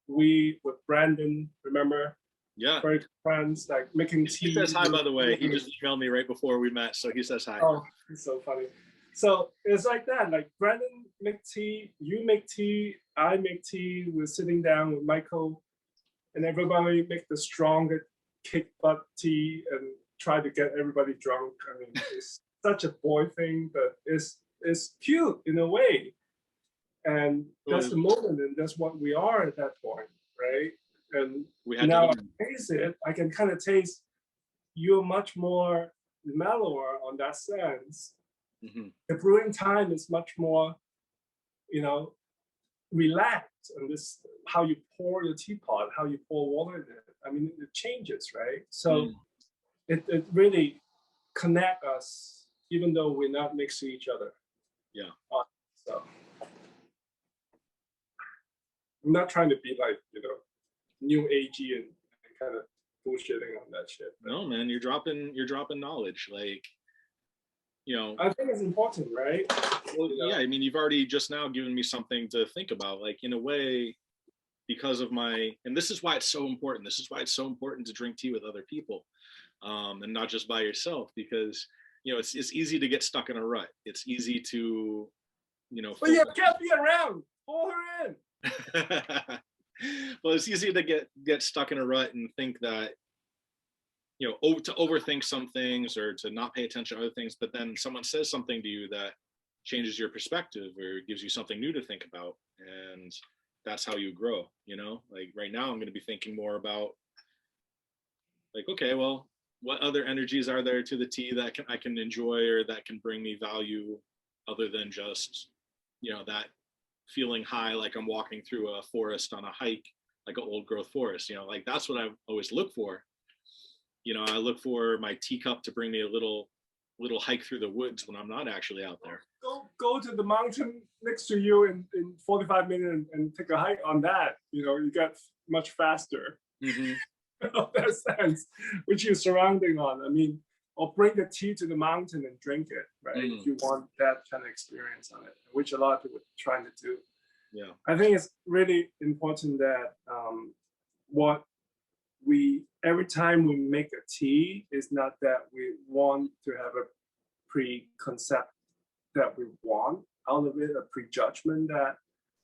we with Brandon, remember? Very good friends, like making tea. He says hi, by the way. He just emailed me right before we met, so he says hi. Oh, it's so funny. So it's like that, like Brandon make tea, you make tea, I make tea. We're sitting down with Michael, and everybody make the strongest kick butt tea and try to get everybody drunk. I mean, it's such a boy thing, but it's cute in a way. And that's the moment, and that's what we are at that point, right? And now I taste it, I can kind of taste you're much more mellower on that sense. The brewing time is much more, you know, relaxed, and this how you pour your teapot, how you pour water in it. I mean, it changes, right? So it really connect us, even though we're not next to each other. So I'm not trying to be like, you know, new agey and kind of bullshitting on that shit. No, man, you're dropping knowledge, like, you know. I think it's important, right? Well, you know? I mean, you've already just now given me something to think about, like, in a way, because of and this is why it's so important. This is why it's so important to drink tea with other people, and not just by yourself, because, you know, it's easy to get stuck in a rut. It's easy to, you know. Well, you can't be around. Pull her in. Well, it's easy to get stuck in a rut and think that, you know, to overthink some things or to not pay attention to other things, but then someone says something to you that changes your perspective or gives you something new to think about, and that's how you grow, you know. Like right now I'm going to be thinking more about, like, okay, well, what other energies are there to the tea that I can enjoy or that can bring me value other than just, you know, that feeling high like I'm walking through a forest on a hike, like an old growth forest, you know. Like that's what I always look for. You know, I look for my teacup to bring me a little hike through the woods when I'm not actually out there. Go to the mountain next to you in 45 minutes and take a hike on that. You know, you get much faster. In that sense, which you're surrounding on. I mean, or bring the tea to the mountain and drink it, right? If you want that kind of experience on it, which a lot of people are trying to do. Yeah, I think it's really important that every time we make a tea, is not that we want to have a preconcept that we want out of it, a prejudgment that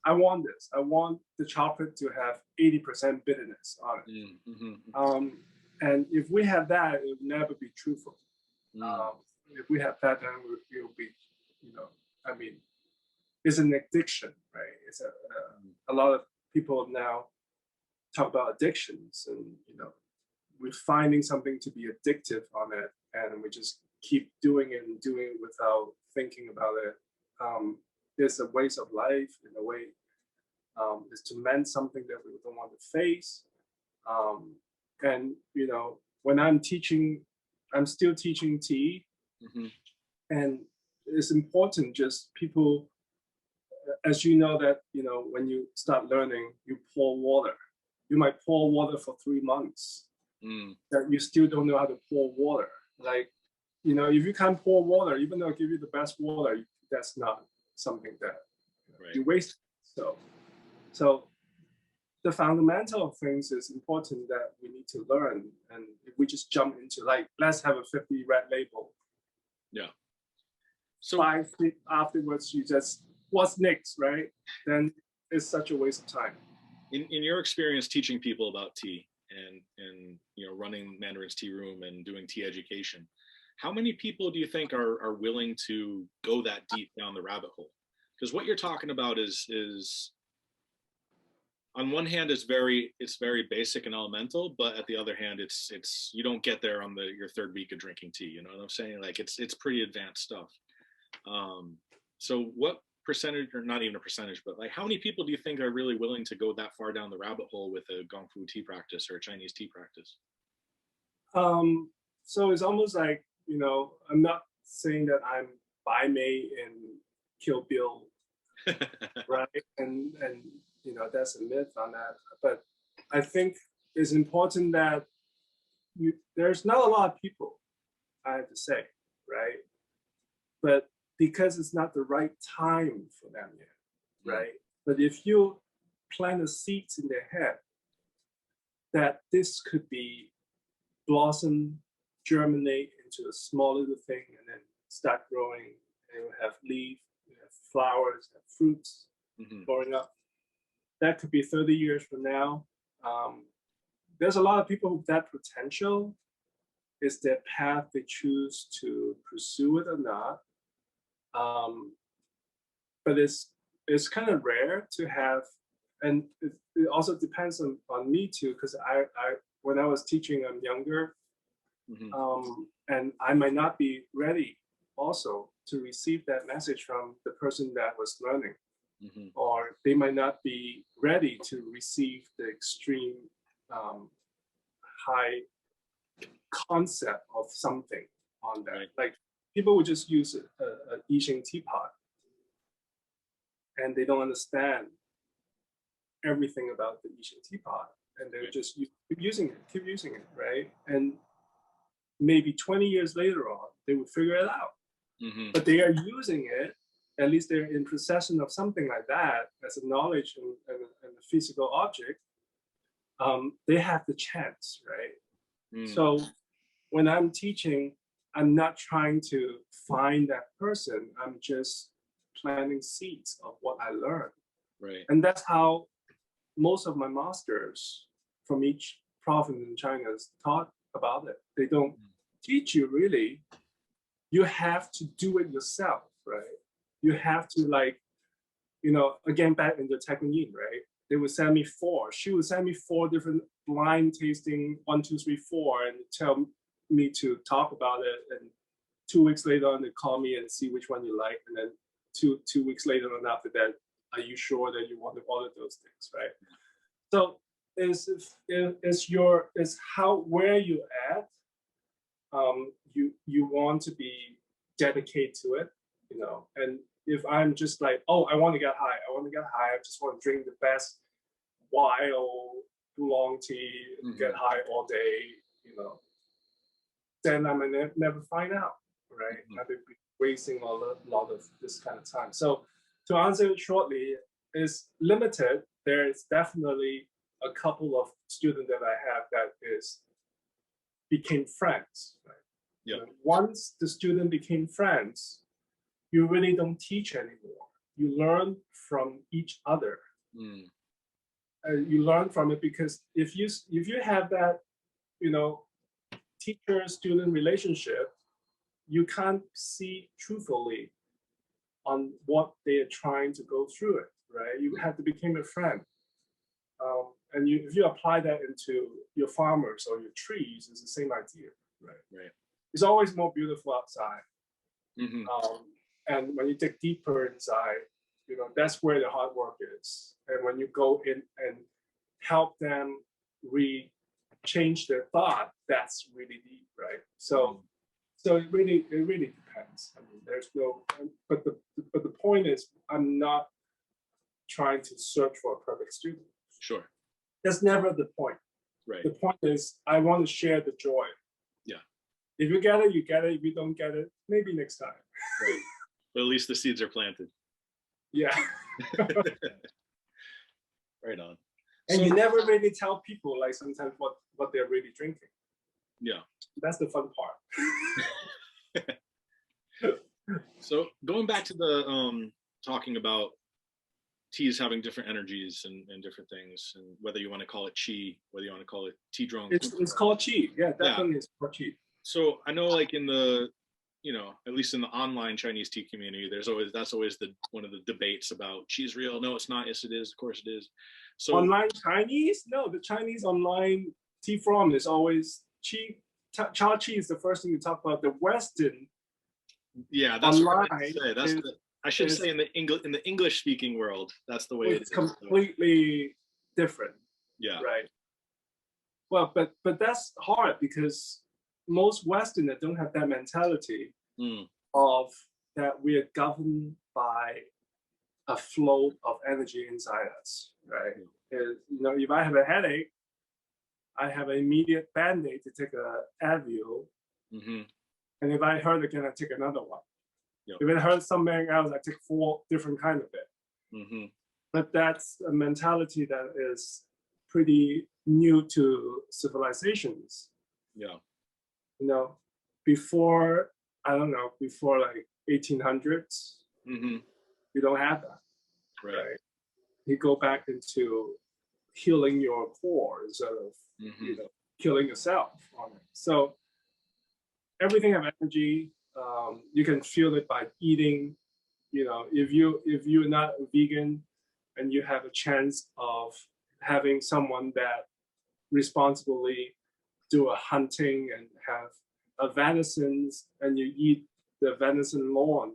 I want this. I want the chocolate to have 80% bitterness on it. And if we have that, it will never be truthful. If we have that, then it will be, I mean, it's an addiction, right? It's a lot of people now talk about addictions, and we're finding something to be addictive on it, and we just keep doing it without thinking about it. It's a waste of life in a way. Is to mend something that we don't want to face. And when I'm teaching, I'm still teaching tea, and it's important just people, as you know, that when you start learning, you pour water. You might pour water for 3 months, that you still don't know how to pour water. Like, if you can't pour water, even though I give you the best water, that's not something that you waste. So the fundamental things is important that we need to learn. And if we just jump into like, let's have a 50 red label. Yeah. So 5 feet afterwards, you just, what's next, right? Then it's such a waste of time. In your experience teaching people about tea and running Mandarin's tea room and doing tea education, how many people do you think are willing to go that deep down the rabbit hole? Because what you're talking about is on one hand it's very basic and elemental, but at the other hand it's you don't get there on your third week of drinking tea. You know what I'm saying? Like it's pretty advanced stuff. So what percentage, or not even a percentage, but like how many people do you think are really willing to go that far down the rabbit hole with a gongfu tea practice or a Chinese tea practice? So it's almost like, I'm not saying that I'm Bai Mei and Kill Bill, right? And that's a myth on that. But I think it's important that there's not a lot of people, I have to say, right? But because it's not the right time for them yet, right? But if you plant the seeds in their head that this could be blossom, germinate into a small little thing, and then start growing, and you have leaves, you have flowers, have fruits growing up. That could be 30 years from now. There's a lot of people with that potential. Is their path they choose to pursue it or not. But it's kind of rare to have, and it also depends on me too, because I when I was teaching, I'm younger, and I might not be ready also to receive that message from the person that was learning, or they might not be ready to receive the extreme high concept of something on that. Like people would just use a Yixing teapot, and they don't understand everything about the Yixing teapot, and they're just keep using it, right? And maybe 20 years later on, they will figure it out. But they are using it, at least they're in possession of something like that as a knowledge and a physical object. They have the chance, right? So when I'm teaching, I'm not trying to find that person. I'm just planting seeds of what I learned. Right. And that's how most of my masters from each province in China taught about it. They don't teach you really. You have to do it yourself, right? You have to again, back in the Kwan Yin, right? They would send me she would send me 4 different blind tasting 1, 2, 3, 4, and tell me to talk about it. And 2 weeks later on, they call me and see which one you like. And then two weeks later on after that, are you sure that you want to order those things, right? So it's where you at. You want to be dedicated to it, and if I'm just like, oh, I want to get high, I just want to drink the best wild oolong tea and get high all day, then I may never find out, right? I've been wasting a lot of this kind of time. So to answer it shortly, it's limited. There is definitely a couple of students that I have that became friends, right? Yeah. Once the student became friends, you really don't teach anymore. you learn from each other. You learn from it because if you have that, teacher-student relationship, you can't see truthfully on what they are trying to go through it, right? You have to become a friend. And if you apply that into your farmers or your trees, it's the same idea, right? Right. It's always more beautiful outside. Mm-hmm. And when you dig deeper inside, that's where the hard work is. And when you go in and help them change their thought, that's really deep, right? So it really depends. I mean, there's no, but the point is, I'm not trying to search for a perfect student. Sure. That's never the point. Right. The point is, I want to share the joy. Yeah. If you get it, you get it. If you don't get it, maybe next time. Right. But at least the seeds are planted. Yeah. Right on. And you never really tell people, like, sometimes what they're really drinking. Yeah. That's the fun part. So going back to the talking about teas having different energies and different things, and whether you want to call it qi, whether you want to call it tea drunk. It's called qi. Yeah, definitely it's called qi. So I know, like, in the, at least in the online Chinese tea community, that's always one of the debates about qi is real. No, it's not. Yes, it is. Of course it is. So online Chinese? No, the Chinese online tea form is always qi. Cha qi is the first thing you talk about. The Western. Yeah, that's online. What I say. I should say in the English speaking world, that's the way it's completely different. Yeah. Right. Well, but that's hard because most Westerners don't have that mentality of that we are governed by a flow of energy inside us, right? If I have a headache, I have an immediate Band-Aid to take a Advil. And if I hurt again, I take another one. Yep. If it hurts something else, I take 4 different kinds of it. But that's a mentality that is pretty new to civilizations. Yeah. Before like 1800s, you don't have that. Right. You go back into healing your core instead of killing yourself on it. So everything has energy. You can feel it by eating. If you're not a vegan and you have a chance of having someone that responsibly do a hunting and have a venison, and you eat the venison loin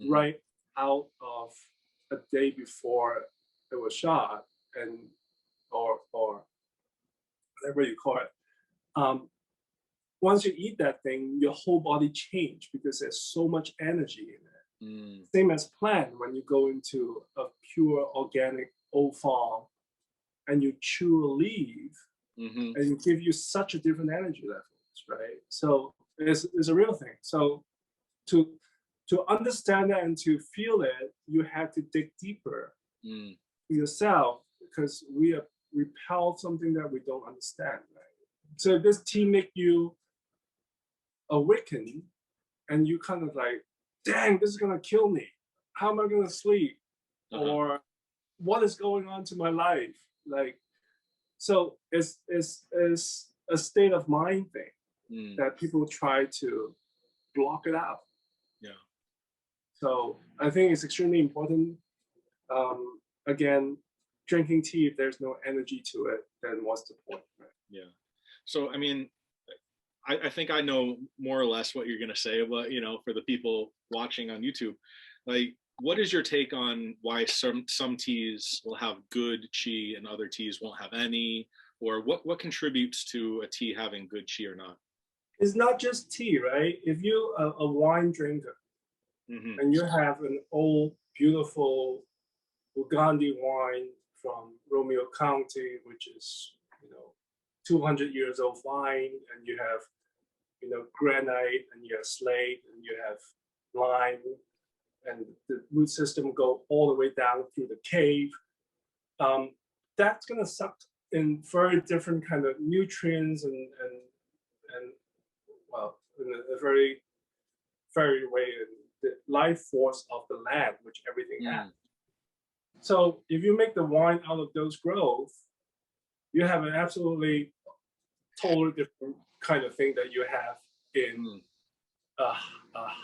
right out of a day before it was shot, and or whatever you call it. Once you eat that thing, your whole body changes because there's so much energy in it. Same as plant, when you go into a pure organic old farm and you chew a leaf, and it gives you such a different energy levels, right? So it's a real thing. So to understand that and to feel it, you have to dig deeper yourself, because we are repelled something that we don't understand, right? So this tea make you awaken, and you kind of like, dang, this is gonna kill me. How am I gonna sleep? Or what is going on to my life? Like, so it's a state of mind thing that people try to block it out. Yeah. So I think it's extremely important. Again, drinking tea, if there's no energy to it, then what's the point? Right? Yeah. So, I mean, I think I know more or less what you're going to say, but, for the people watching on YouTube, like, what is your take on why some teas will have good qi and other teas won't have any? Or what contributes to a tea having good qi or not? It's not just tea, right? If you're a wine drinker and you have an old, beautiful Burgundy wine from Romeo County, which is, 200 years old wine, and you have, granite, and you have slate, and you have lime, and the root system go all the way down through the cave. That's gonna suck in very different kind of nutrients and well, in a very, very way, the life force of the land, which everything has. So if you make the wine out of those growth, you have an absolutely totally different kind of thing that you have in a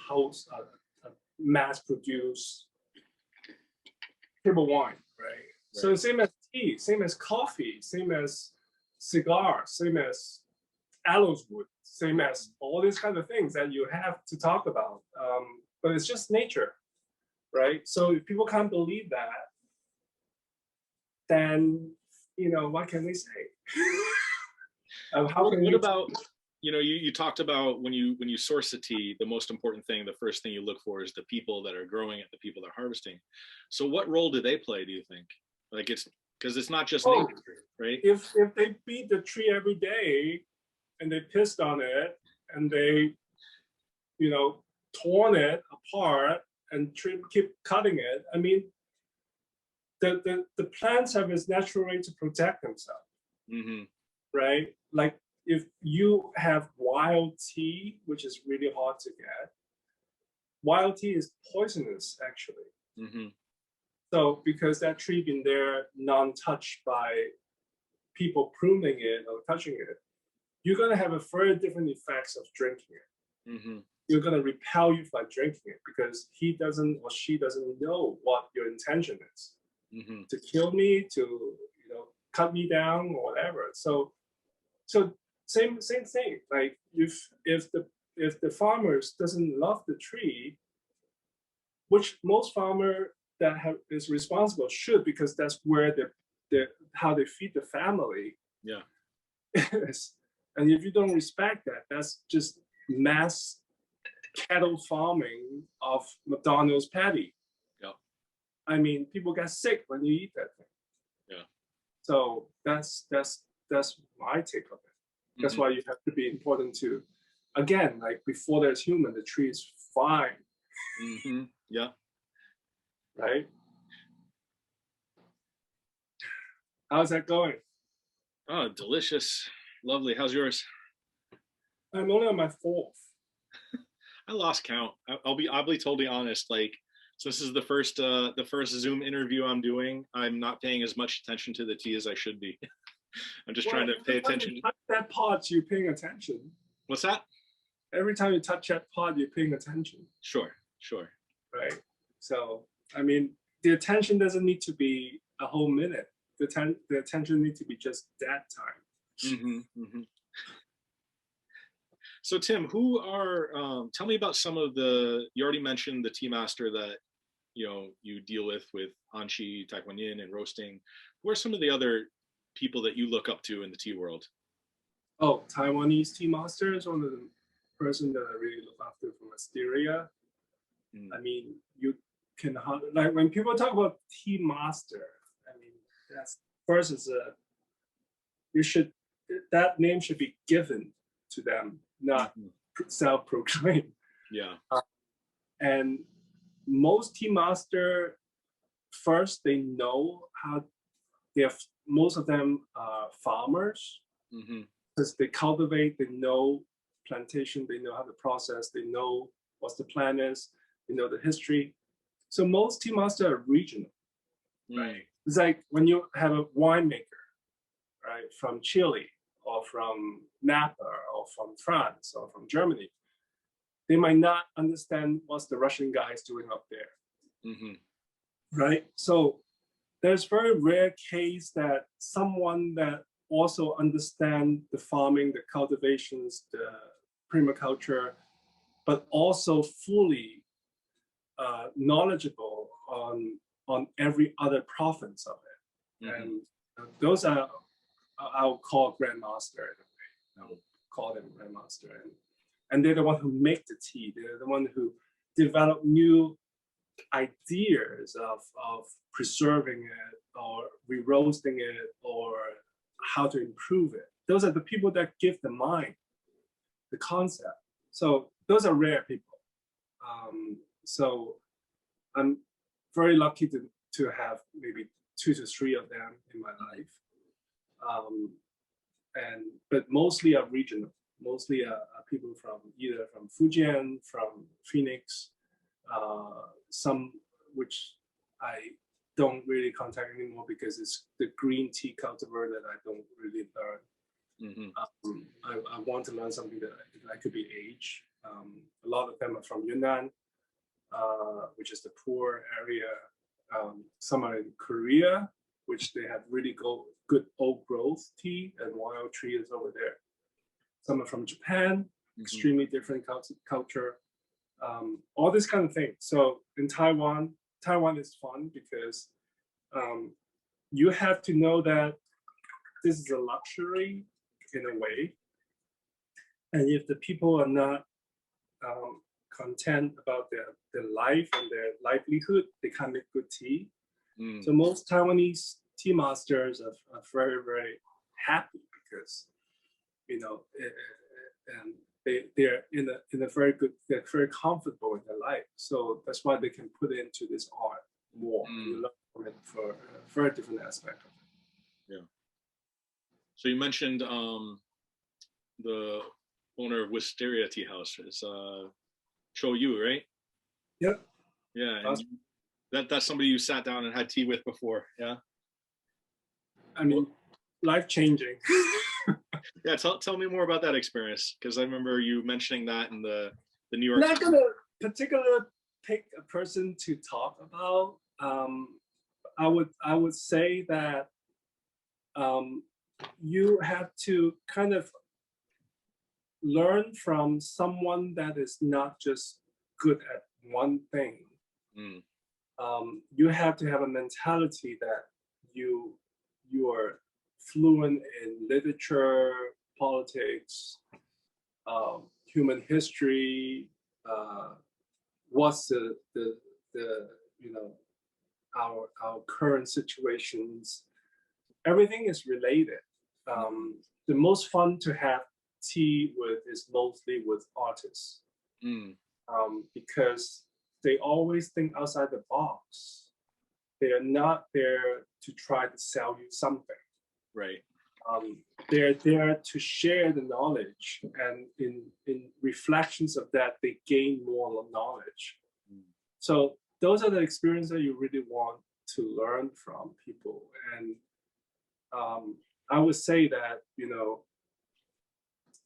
house, a mass-produced table wine, right? So same as tea, same as coffee, same as cigars, same as aloes wood, same as all these kind of things that you have to talk about. But it's just nature, right? So if people can't believe that, then what can we say? What about you talked about when you source a tea, the most important thing, the first thing you look for is the people that are growing it, the people that are harvesting. So what role do they play, do you think? Like it's because it's not just nature, right? If they beat the tree every day and they pissed on it and they torn it apart and keep cutting it, I mean the plants have its natural way to protect themselves, right? Like if you have wild tea, which is really hard to get, wild tea is poisonous actually. So because that tree been there non-touched by people pruning it or touching it, you're going to have a very different effects of drinking it. You're going to repel you by drinking it because he doesn't or she doesn't know what your intention is. To kill me, to cut me down or whatever. So same thing. Like if the farmers doesn't love the tree, which most farmer that is responsible should, because that's where how they feed the family. Yeah. And if you don't respect that, that's just mass cattle farming of McDonald's patty. I mean, people get sick when you eat that thing. Yeah. So that's my take of it. That's why you have to be important to, again, like before there's human, the tree is fine. Yeah. Right. How's that going? Oh, delicious, lovely. How's yours? I'm only on my fourth. I lost count. I'll be totally honest. Like, so this is the first Zoom interview I'm doing. I'm not paying as much attention to the tea as I should be. I'm just trying to pay attention. You touch that pot, you're paying attention. What's that? Every time you touch that pot, you're paying attention. Sure. Right. So, I mean, the attention doesn't need to be a whole minute. The attention needs to be just that time. So Tim, tell me about some of you already mentioned the tea master that you deal with Anxi, Kwan Yin, and roasting. Who are some of the other people that you look up to in the tea world? Oh, Taiwanese tea master is one of the person that I really look after from Asteria. I mean, you can, like when people talk about tea master, I mean, that's first is that name should be given to them, not self-proclaimed. Yeah. And most tea master, first they know how. Most of them are farmers because they cultivate. They know plantation. They know how to process. They know what the plan is. They know the history. So most tea masters are regional, right? It's like when you have a winemaker, right, from Chile or from Napa or from France or from Germany, they might not understand what the Russian guy is doing up there, right? So there's very rare case that someone that also understand the farming, the cultivations, the permaculture, but also fully knowledgeable on every other province of it. And those are, I'll call grandmaster in a way. I will call them grandmaster. And they're the one who make the tea. They're the one who develop new ideas of preserving it or re-roasting it or how to improve it. Those are the people that give the mind, the concept. So those are rare people. So I'm very lucky to have maybe 2 to 3 of them in my life. But mostly are regional. Mostly are people from either from Fujian, from Phoenix, some which I don't really contact anymore because it's the green tea cultivar that I don't really learn. I want to learn something that could be aged. A lot of them are from Yunnan, which is the poor area. Some are in Korea, which they have really good old growth tea and wild trees over there. Some are from Japan, extremely different culture. All this kind of thing. So in Taiwan is fun because you have to know that this is a luxury in a way. And if the people are not content about their life and their livelihood, they can't make good tea. So most Taiwanese tea masters are very, very happy because, you know, and they're in a very good, they're very comfortable in their life. So that's why they can put into this art more. You learn from it for a very different aspect of it. Yeah. So you mentioned the owner of Wisteria Tea House is Cho Yu, right? Yep. Yeah. And that's somebody you sat down and had tea with before. Yeah. I mean, life changing. Yeah, tell me more about that experience, because I remember you mentioning that in the New York. Not gonna particularly pick a person to talk about. I would say that you have to kind of learn from someone that is not just good at one thing. You have to have a mentality that you are fluent in literature, politics, human history, what's the you know, our current situations. Everything is related. The most fun to have tea with is mostly with artists, because they always think outside the box. They are not there to try to sell you something. Right. They're there to share the knowledge, and in reflections of that, they gain more knowledge. So those are the experiences that you really want to learn from people. And I would say that, you know,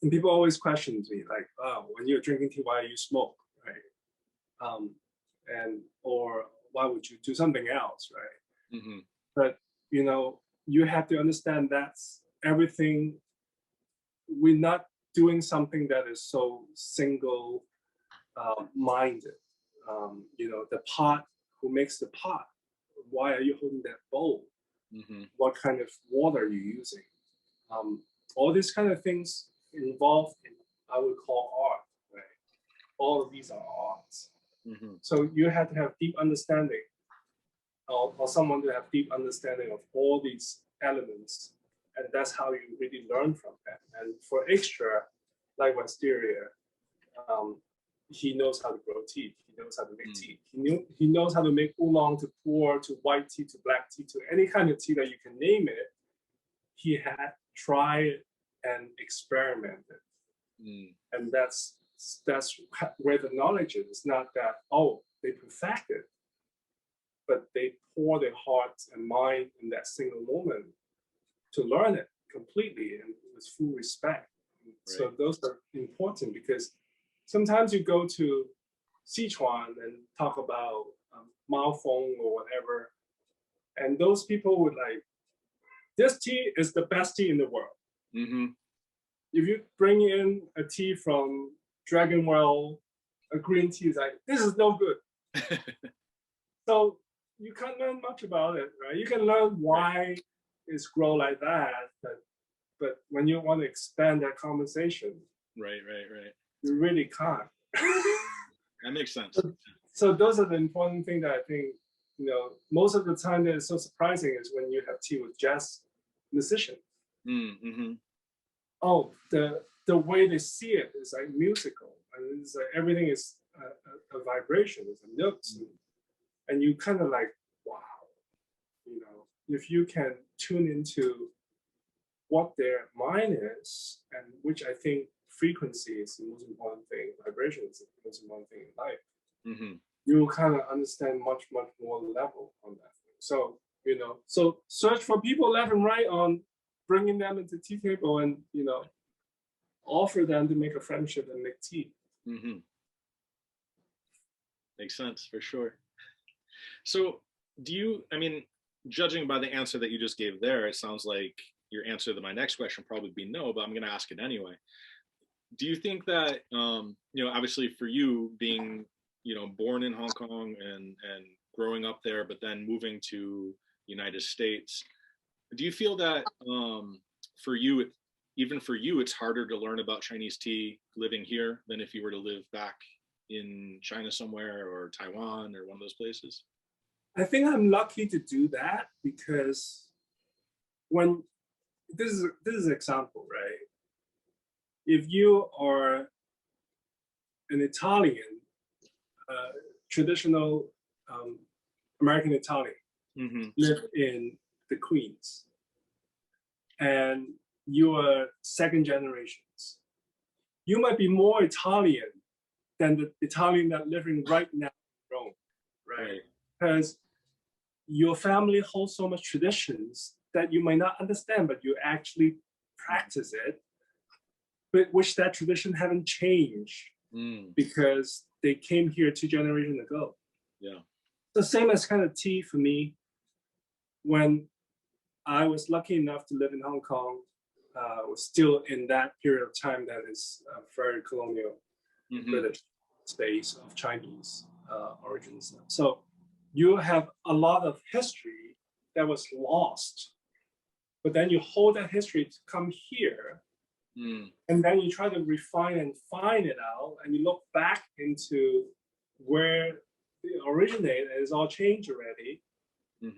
and people always question me like, oh, when you're drinking tea, why do you smoke, right? And or why would you do something else, right? But you know, you have to understand that's everything. We're not doing something that is so single minded. You know, the pot, who makes the pot? Why are you holding that bowl? What kind of water are you using? All these kind of things involved in, I would call art, right? All of these are arts. So you have to have deep understanding, or someone to have deep understanding of all these elements, and that's how you really learn from them. And for extra, like Wisteria, he knows how to grow tea. He knows how to make tea. He knows how to make oolong, to pour, to white tea, to black tea, to any kind of tea that you can name it. He had tried and experimented, and that's where the knowledge is. It's not that, oh, they perfected, but they pour their heart and mind in that single moment to learn it completely and with full respect. Right. So those are important, because sometimes you go to Sichuan and talk about Mao Feng or whatever, and those people would like, this tea is the best tea in the world. If you bring in a tea from Dragon Well, a green tea, is like, this is no good. So you can't learn much about it, right? You can learn why it's grown like that, but when you want to expand that conversation, right, you really can't. That makes sense. So those are the important things that I think, you know, most of the time that is so surprising is when you have tea with jazz musicians. Oh, the way they see it is like musical, and it's like everything is a vibration, it's a notes, and you kind of like, wow, you know, if you can tune into what their mind is, and which I think frequency is the most important thing, vibration is the most important thing in life. you will kind of understand much more level on that. So so search for people left and right on bringing them into tea table and offer them to make a friendship and make tea. Mm-hmm. Makes sense for sure. So do you, I mean, judging by the answer that you just gave there, it sounds like your answer to my next question probably be no, but I'm going to ask it anyway. Do you think that, obviously for you being, born in Hong Kong and growing up there, but then moving to United States, do you feel that for you, even for you, it's harder to learn about Chinese tea living here than if you were to live back in China somewhere or Taiwan or one of those places? I think I'm lucky to do that because when this is an example, right? If you are an Italian, traditional American Italian, live in the Queens, and you are second generations, you might be more Italian than the Italian that living right now in Rome, right? Because your family holds so much traditions that you might not understand, but you actually practice it, but which that tradition haven't changed because they came here 2 generations ago. Yeah. The same as kind of tea for me. When I was lucky enough to live in Hong Kong, was still in that period of time that is very colonial British space of Chinese origins. So you have a lot of history that was lost, but then you hold that history to come here, and then you try to refine and find it out, and you look back into where it originated, and it's all changed already.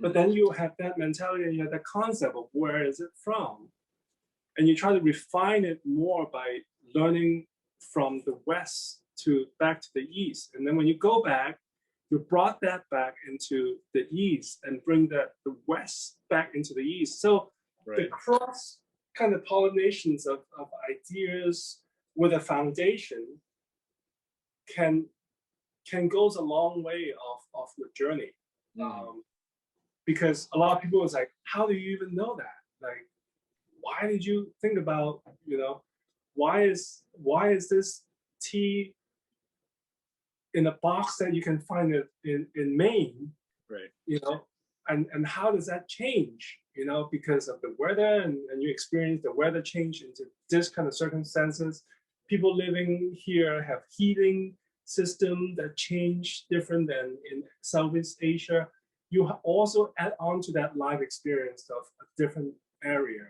But then you have that mentality and you have that concept of where is it from, and you try to refine it more by learning from the West to back to the East, and then when you go back, you brought that back into the East and bring the West back into the East. So the cross kind of pollinations of ideas with a foundation can goes a long way of your journey. Because a lot of people is like, how do you even know that? Like, why did you think about, why is this tea in a box that you can find it in Maine, and how does that change, because of the weather, and you experience the weather change into this kind of circumstances. People living here have heating system that change different than in Southeast Asia. You also add on to that life experience of a different area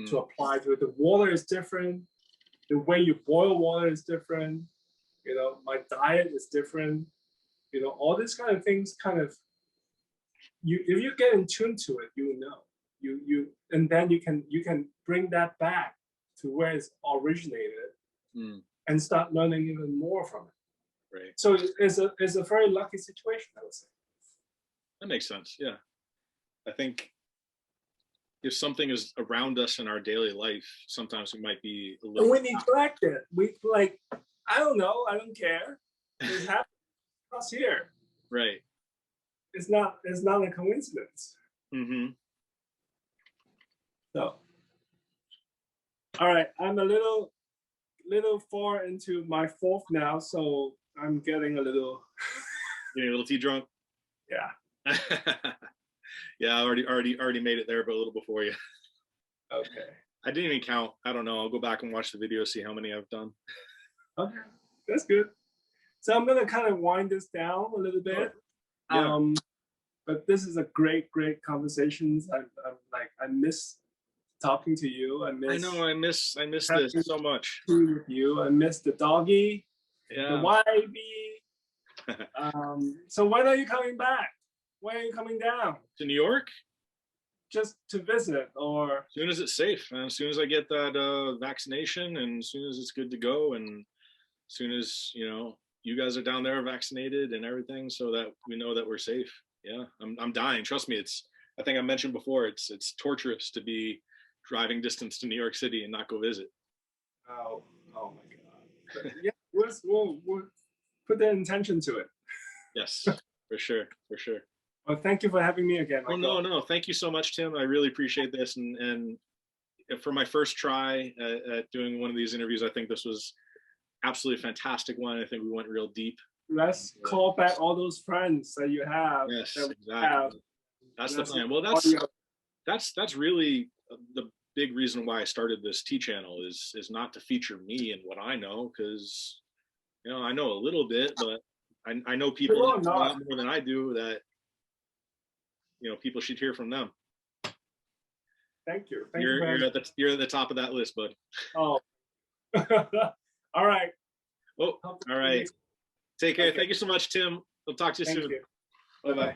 to apply to it. The water is different. The way you boil water is different. My diet is different. All these kind of things kind of, if you get in tune to it, you know, and then you can bring that back to where it's originated and start learning even more from it. Right. So it's a very lucky situation, I would say. That makes sense. Yeah. I think if something is around us in our daily life, sometimes we might be a little. And we neglect it. We like, I don't know. I don't care. It happens us here. Right. It's not a coincidence. So, all right. I'm a little far into my 4th now, so I'm getting a little. Getting a little tea drunk. Yeah. Yeah, I already made it there, but a little before you. Okay. I didn't even count. I don't know. I'll go back and watch the video, see how many I've done. Okay, that's good. So I'm gonna kind of wind this down a little bit. Yeah. But this is a great conversations. I miss talking to you. I miss this so much. With you. I miss the doggy. Yeah. The YB. So when are you coming back? When are you coming down? To New York? Just to visit, or? As soon as it's safe, and as soon as I get that vaccination, and as soon as it's good to go, and as soon as you guys are down there vaccinated and everything, so that we know that we're safe. Yeah, I'm dying. Trust me. I think I mentioned before. It's torturous to be driving distance to New York City and not go visit. Oh my God. But yeah, we'll put that intention to it. Yes, for sure, for sure. Well, thank you for having me again, Oh Michael. no, thank you so much, Tim. I really appreciate this, and for my first try at doing one of these interviews, I think this was absolutely a fantastic one. I think we went real deep. Let's call back all those friends that you have. Yes, that exactly. That's the plan. Well, that's really the big reason why I started this T channel is not to feature me and what I know, because I know a little bit, but I know people that know a lot more than I do, that people should hear from them. Thank you. You're at the top of that list, bud. Oh. All right. Oh, all right. Take care. Okay. Thank you so much, Tim. We'll talk to you soon. Bye bye.